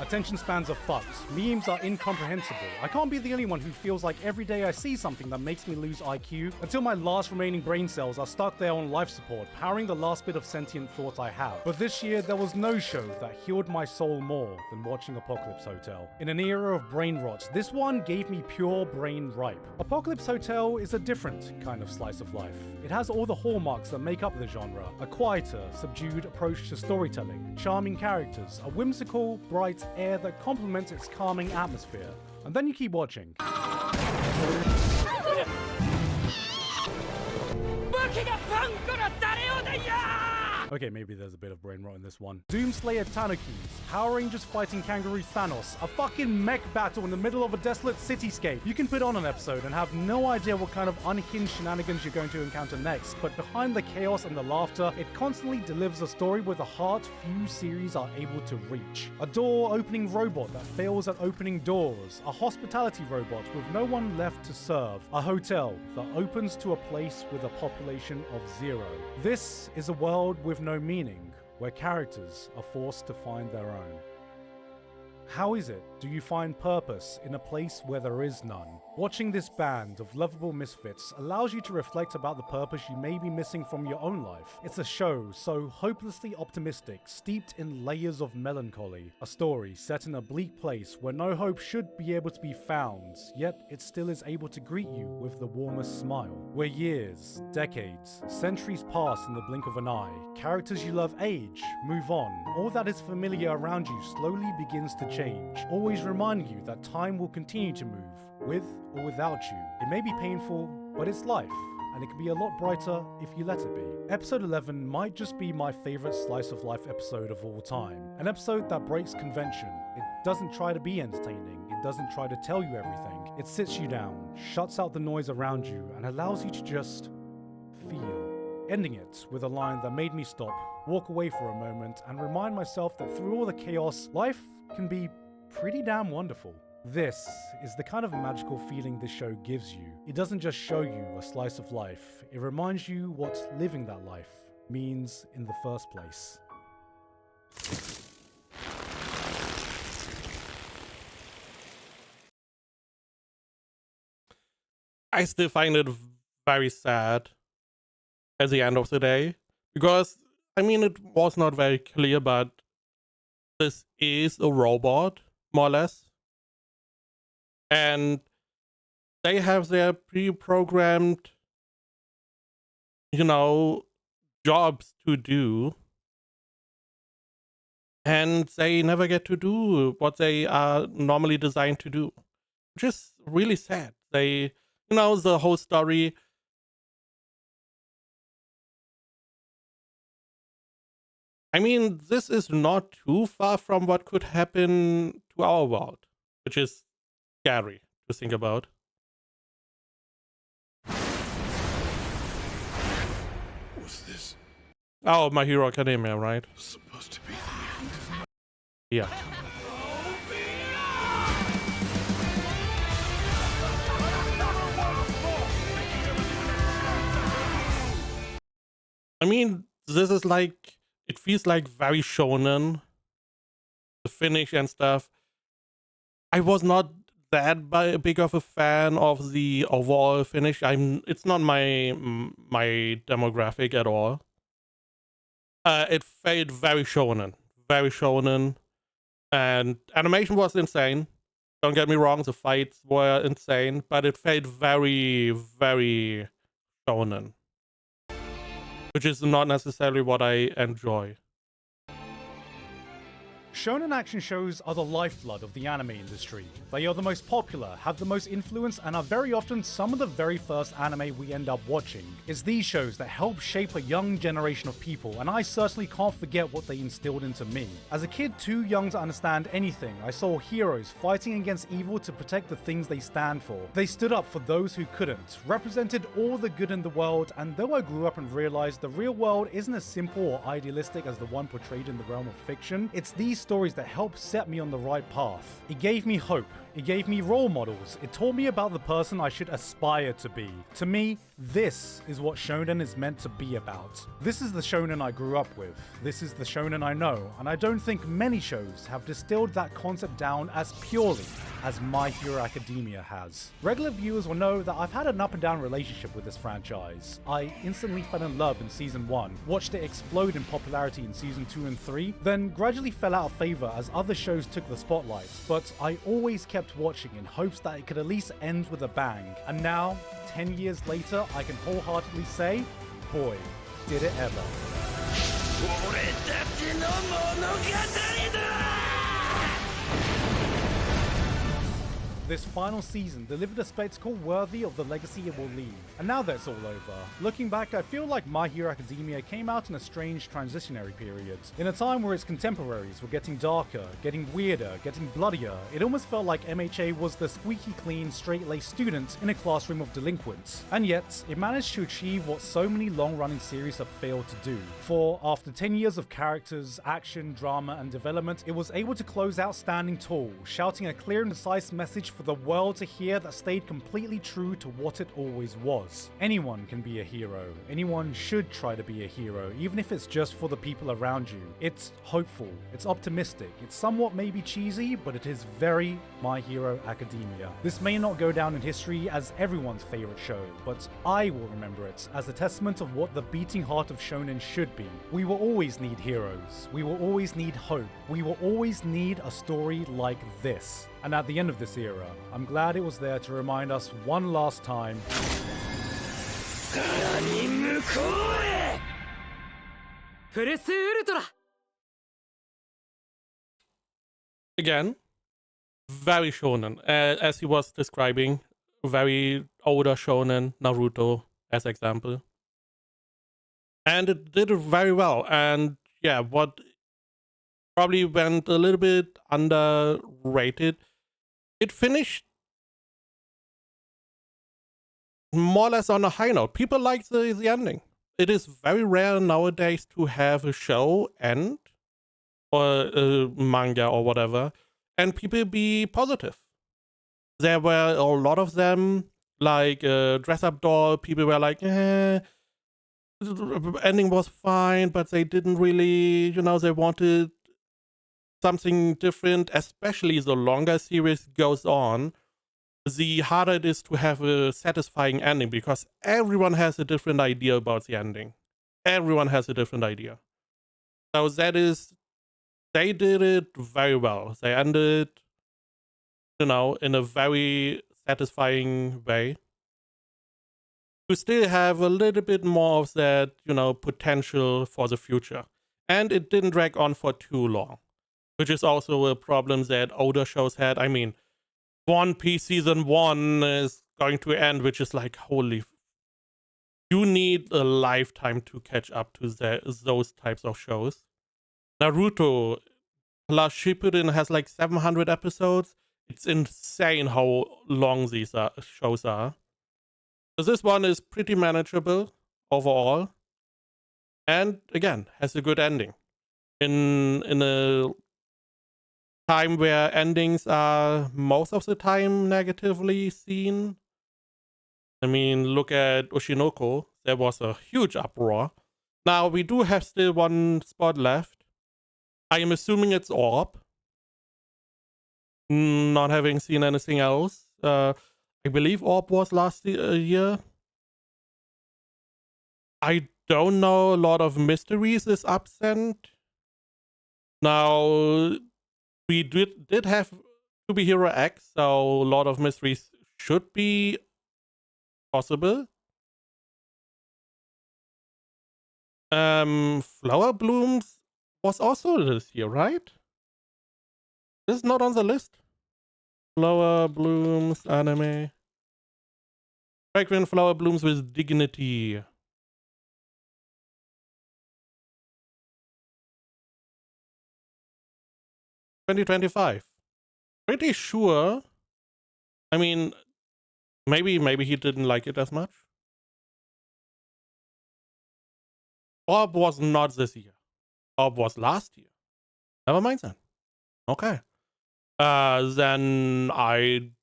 Attention spans are fucked. Memes are incomprehensible. I can't be the only one who feels like every day I see something that makes me lose IQ until my last remaining brain cells are stuck there on life support, powering the last bit of sentient thought I have. But this year, there was no show that healed my soul more than watching Apocalypse Hotel. In an era of brain rot, this one gave me pure brain ripe. Apocalypse Hotel is a different kind of slice of life. It has all the hallmarks that make up the genre. A quieter, subdued approach to storytelling, charming characters, a whimsical, bright air that complements its calming atmosphere. And then you keep watching. Okay, maybe there's a bit of brain rot in this one. Doomslayer Tanukis, Power Rangers fighting Kangaroo Thanos, a fucking mech battle in the middle of a desolate cityscape. You can put on an episode and have no idea what kind of unhinged shenanigans you're going to encounter next, but behind the chaos and the laughter, it constantly delivers a story with a heart few series are able to reach. A door-opening robot that fails at opening doors, a hospitality robot with no one left to serve, a hotel that opens to a place with a population of 0. This is a world with no meaning, where characters are forced to find their own. How is it do you find purpose in a place where there is none? Watching this band of lovable misfits allows you to reflect about the purpose you may be missing from your own life. It's a show so hopelessly optimistic, steeped in layers of melancholy. A story set in a bleak place where no hope should be able to be found, yet it still is able to greet you with the warmest smile. Where years, decades, centuries pass in the blink of an eye, characters you love age, move on, all that is familiar around you slowly begins to change, always reminding you that time will continue to move, with or without you. It may be painful, but it's life, and it can be a lot brighter if you let it be. Episode 11 might just be my favorite slice of life episode of all time. An episode that breaks convention. It doesn't try to be entertaining. It doesn't try to tell you everything. It sits you down, shuts out the noise around you, and allows you to just feel. Ending it with a line that made me stop, walk away for a moment, and remind myself that through all the chaos, life can be pretty damn wonderful. This is the kind of magical feeling this show gives you. It doesn't just show you a slice of life, it reminds you what living that life means in the first place. I still find it very sad at the end of the day, because, I mean, it was not very clear, but this is a robot, more or less. And they have their pre-programmed you know, jobs to do, and they never get to do what they are normally designed to do, which is really sad. They, the whole story. I mean, this is not too far from what could happen to our world, which is scary to think about. What's this? Oh, My Hero Academia, right? Supposed to be the end. Yeah. I mean, this is like, it feels like very shonen, the finish and stuff. I was not that big of a fan of the overall finish. It's not my demographic at all. It felt very shonen, and animation was insane. Don't get me wrong, the fights were insane, but it felt very, very shonen, which is not necessarily what I enjoy. Shonen action shows are the lifeblood of the anime industry. They are the most popular, have the most influence, and are very often some of the very first anime we end up watching. It's these shows that help shape a young generation of people, and I certainly can't forget what they instilled into me. As a kid too young to understand anything, I saw heroes fighting against evil to protect the things they stand for. They stood up for those who couldn't, represented all the good in the world, and though I grew up and realized the real world isn't as simple or idealistic as the one portrayed in the realm of fiction, it's these stories that helped set me on the right path. It gave me hope. It gave me role models. It taught me about the person I should aspire to be. To me, this is what shonen is meant to be about. This is the shonen I grew up with. This is the shonen I know, and I don't think many shows have distilled that concept down as purely as My Hero Academia has. Regular viewers will know that I've had an up and down relationship with this franchise. I instantly fell in love in season 1, watched it explode in popularity in season 2 and 3, then gradually fell out of favor as other shows took the spotlight, but I always kept watching in hopes that it could at least end with a bang. And now, 10 years later, I can wholeheartedly say, boy, did it ever. This final season delivered a spectacle worthy of the legacy it will leave. And now that it's all over, looking back, I feel like My Hero Academia came out in a strange transitionary period. In a time where its contemporaries were getting darker, getting weirder, getting bloodier, it almost felt like MHA was the squeaky clean, straight-laced student in a classroom of delinquents. And yet, it managed to achieve what so many long-running series have failed to do. For after 10 years of characters, action, drama, and development, it was able to close out standing tall, shouting a clear and concise message for the world to hear that stayed completely true to what it always was. Anyone can be a hero. Anyone should try to be a hero, even if it's just for the people around you. It's hopeful, it's optimistic, it's somewhat maybe cheesy, but it is very My Hero Academia. This may not go down in history as everyone's favorite show, but I will remember it as a testament of what the beating heart of shonen should be. We will always need heroes. We will always need hope. We will always need a story like this. And at the end of this era, I'm glad it was there to remind us one last time. Again, very shonen, as he was describing, very older shonen, Naruto as example. And it did it very well. And yeah, what probably went a little bit underrated, it finished more or less on a high note. People like the ending. It is very rare nowadays to have a show end, or a manga or whatever, and people be positive. There were a lot of them, like Dress Up Doll, people were like, the ending was fine, but they didn't really, they wanted something different, especially the longer series goes on, the harder it is to have a satisfying ending, because everyone has a different idea about the ending. Everyone has a different idea. So they did it very well. They ended, in a very satisfying way. to still have a little bit more of that, potential for the future. And it didn't drag on for too long, which is also a problem that older shows had. I mean, One Piece season 1 is going to end, which is like, holy, you need a lifetime to catch up to those types of shows. Naruto plus Shippuden has like 700 episodes. It's insane how long these shows are. So this one is pretty manageable overall. And again, has a good ending. In a time where endings are most of the time negatively seen. I mean, look at Oshinoko. There was a huge uproar. Now, we do have still one spot left. I am assuming it's Orb. Not having seen anything else. I believe Orb was last year. I don't know. A lot of Mysteries is absent. Now, we did have To Be Hero X, so a lot of Mysteries should be possible. Flower Blooms was also this year, right? This is not on the list. Flower Blooms anime. Fragrant Flower Blooms with Dignity. $2025. Pretty sure. I mean, maybe he didn't like it as much. Orb was not this year. Orb was last year. Never mind then. Okay. Then I'm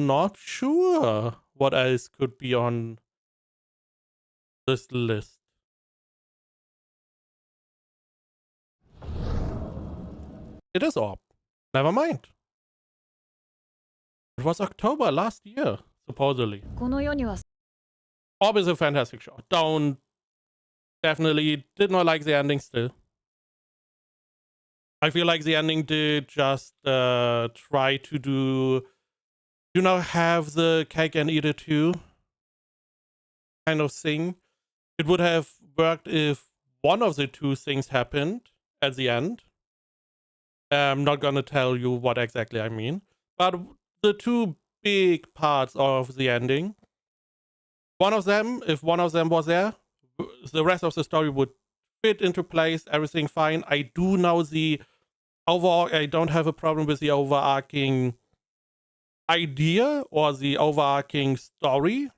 not sure what else could be on this list. It is Orb. Never mind. It was October last year, supposedly. Orb is a fantastic show. Definitely did not like the ending still. I feel like the ending did just try to do, have the cake and eat it too kind of thing. It would have worked if one of the two things happened at the end. I'm not gonna tell you what exactly I mean, but the two big parts of the ending, if one of them was there, the rest of the story would fit into place, everything fine. I do know I don't have a problem with the overarching idea or the overarching story.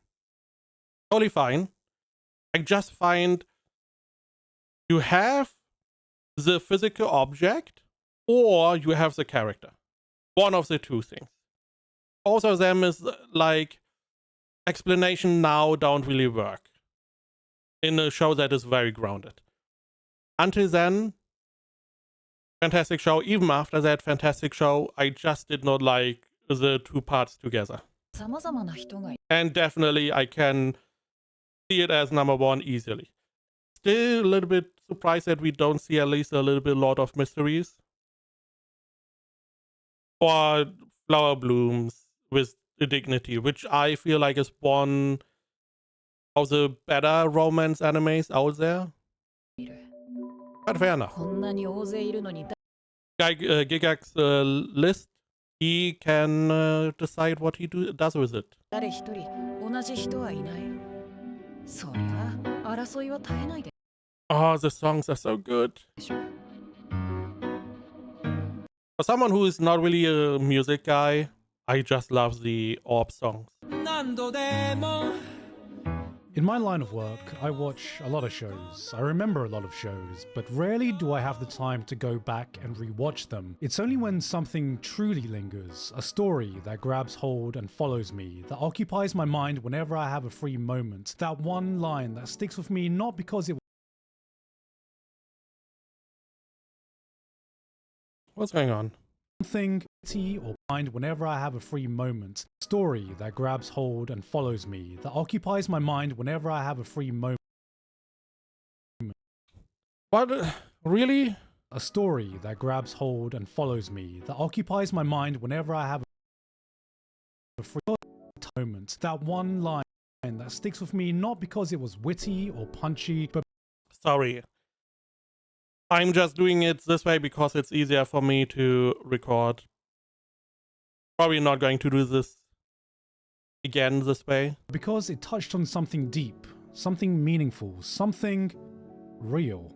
Totally fine. I just find you have the physical object or you have the character. One of the two things. Both of them is like explanation now don't really work in a show that is very grounded. Until then, fantastic show. Even after that fantastic show, I just did not like the two parts together. And definitely I can see it as number one easily. Still a little bit surprised that we don't see at least a little bit Lord of Mysteries. Or Flower Blooms with the Dignity, which I feel like is one of the better romance animes out there. But fair enough. Gigguk's list, he can decide what he does with it. Oh, the songs are so good. For someone who is not really a music guy, I just love the Orb songs. In my line of work, I watch a lot of shows. I remember a lot of shows, but rarely do I have the time to go back and rewatch them. It's only when something truly lingers, a story that grabs hold and follows me, that occupies my mind whenever I have a free moment, that one line that sticks with me not because it What's going on? Thing or mind whenever I have a free moment. Story that grabs hold and follows me, that occupies my mind whenever I have a free moment. What? Really? A story that grabs hold and follows me, that occupies my mind whenever I have a free moment. That one line that sticks with me not because it was witty or punchy, but Sorry. I'm just doing it this way because it's easier for me to record. Probably not going to do this again this way. because it touched on something deep, something meaningful, something real.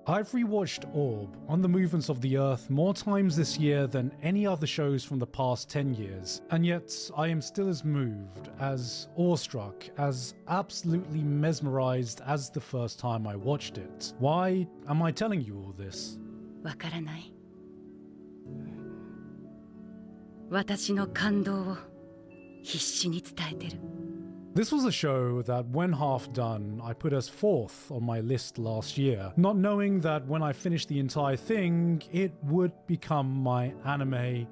I've rewatched Orb on the Movements of the Earth more times this year than any other shows from the past 10 years, and yet I am still as moved, as awestruck, as absolutely mesmerized as the first time I watched it. Why am I telling you all this? わからない。私の感動を必死に伝えてる。This was a show that, when half done, I put as 4th on my list last year, not knowing that when I finished the entire thing, it would become my anime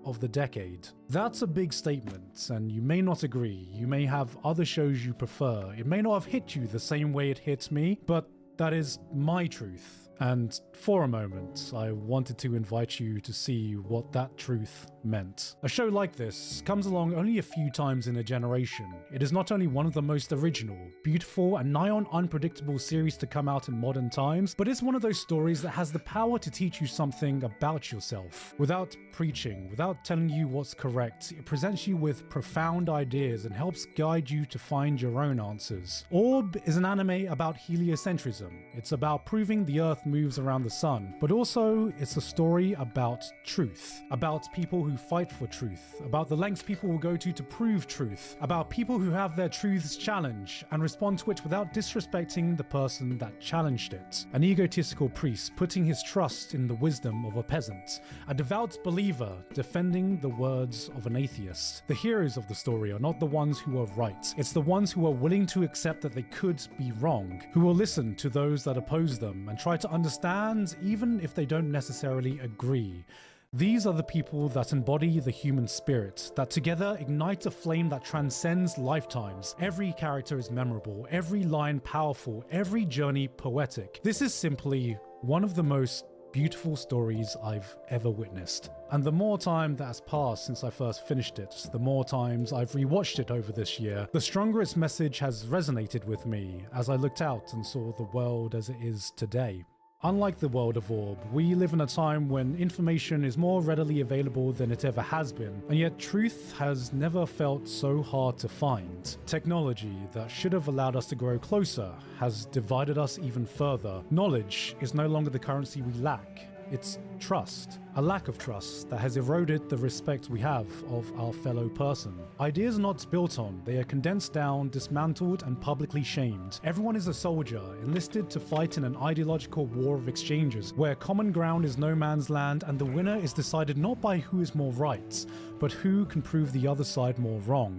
of the decade. That's a big statement, and you may not agree. You may have other shows you prefer. It may not have hit you the same way it hit me, but that is my truth. And for a moment, I wanted to invite you to see what that truth meant. A show like this comes along only a few times in a generation. It is not only one of the most original, beautiful, and nigh on unpredictable series to come out in modern times, but it's one of those stories that has the power to teach you something about yourself. Without preaching, without telling you what's correct, it presents you with profound ideas and helps guide you to find your own answers. Orb is an anime about heliocentrism. It's about proving the Earth moves around the sun, but also it's a story about truth, about people who fight for truth, about the lengths people will go to prove truth, about people who have their truths challenged and respond to it without disrespecting the person that challenged it. An egotistical priest putting his trust in the wisdom of a peasant, a devout believer defending the words of an atheist. The heroes of the story are not the ones who are right, it's the ones who are willing to accept that they could be wrong, who will listen to those that oppose them and try to understand even if they don't necessarily agree. These are the people that embody the human spirit, that together ignite a flame that transcends lifetimes. Every character is memorable, every line powerful, every journey poetic. This is simply one of the most beautiful stories I've ever witnessed. And the more time that has passed since I first finished it, the more times I've rewatched it over this year, the stronger its message has resonated with me as I looked out and saw the world as it is today. Unlike the world of Orb, we live in a time when information is more readily available than it ever has been, and yet truth has never felt so hard to find. Technology that should have allowed us to grow closer has divided us even further. Knowledge is no longer the currency we lack. It's trust. A lack of trust that has eroded the respect we have of our fellow person. Ideas are not built on, they are condensed down, dismantled, and publicly shamed. Everyone is a soldier, enlisted to fight in an ideological war of exchanges, where common ground is no man's land and the winner is decided not by who is more right, but who can prove the other side more wrong.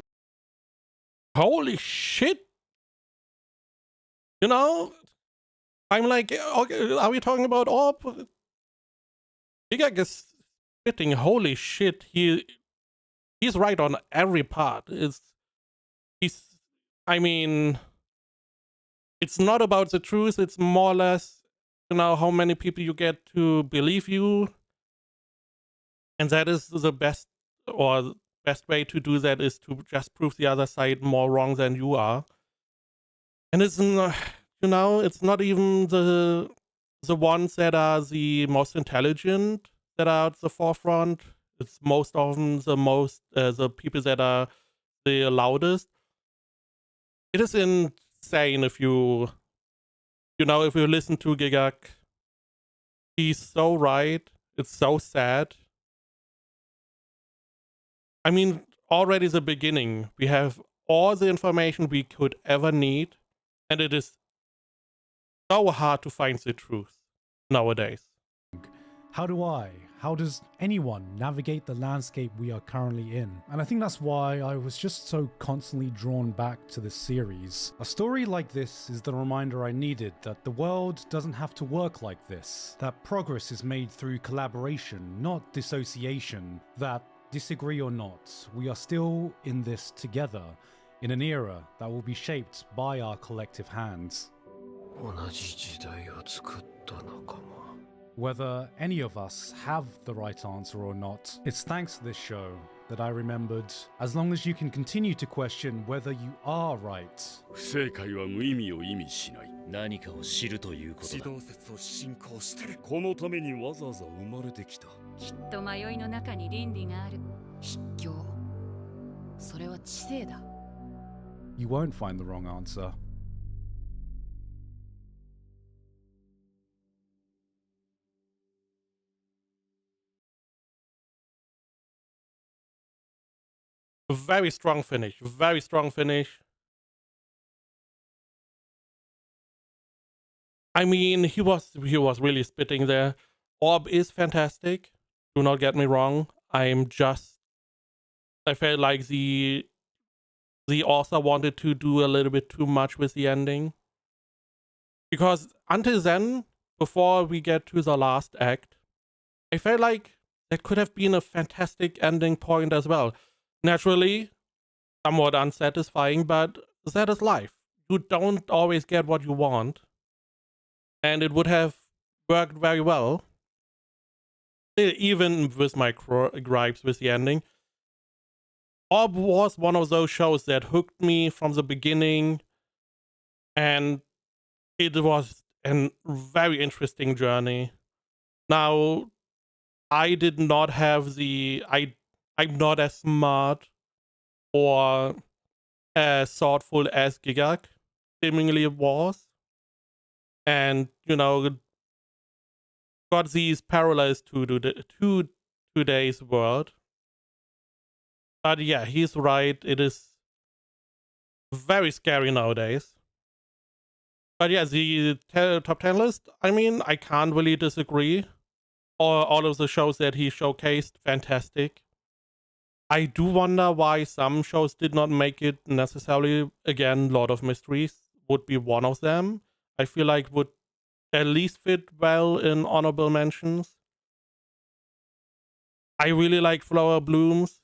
Holy shit! You know, I'm like, okay, are we talking about Orb? Gigguk is spitting, holy shit, he's right on every part. I mean, it's not about the truth, it's more or less, you know, how many people you get to believe you. And that is the best, or the best way to do that is to just prove the other side more wrong than you are. And it's, you know, it's not even the ones that are the most intelligent that are at the forefront. It's most often the people that are the loudest. It is insane if you listen to Gigguk. He's so right. It's so sad. I mean, already the beginning, we have all the information we could ever need, and it is so hard to find the truth nowadays. How does anyone navigate the landscape we are currently in? And I think that's why I was just so constantly drawn back to this series. A story like this is the reminder I needed that the world doesn't have to work like this, that progress is made through collaboration, not dissociation, that disagree or not, we are still in this together, in an era that will be shaped by our collective hands. Whether any of us have the right answer or not, it's thanks to this show that I remembered. As long as you can continue to question whether you are right. 不正解は無意味を意味しない。何かを知るということだ。指導説を信仰してる。このためにわざわざ生まれてきた。きっと迷いの中に倫理がある。秘境。それは知性だ。You won't find the wrong answer. Very strong finish. Very strong finish. I mean, he was really spitting there. Orb is fantastic. Do not get me wrong. I felt like the author wanted to do a little bit too much with the ending. Because until then, before we get to the last act, I felt like that could have been a fantastic ending point as well. Naturally, somewhat unsatisfying, but that is life. You don't always get what you want. And it would have worked very well. Even with my gripes with the ending. Orb was one of those shows that hooked me from the beginning. And it was a very interesting journey. Now, I did not have I'm not as smart or as thoughtful as Gigguk seemingly was. And, you know, got these parallels to today's world. But yeah, he's right. It is very scary nowadays. But yeah, the top 10 list, I mean, I can't really disagree. All of the shows that he showcased, fantastic. I do wonder why some shows did not make it necessarily. Again, Lord of Mysteries would be one of them. I feel like would at least fit well in honorable mentions. I really like Flower Blooms.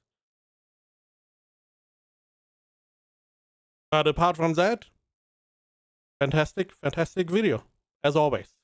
But apart from that, fantastic video, as always.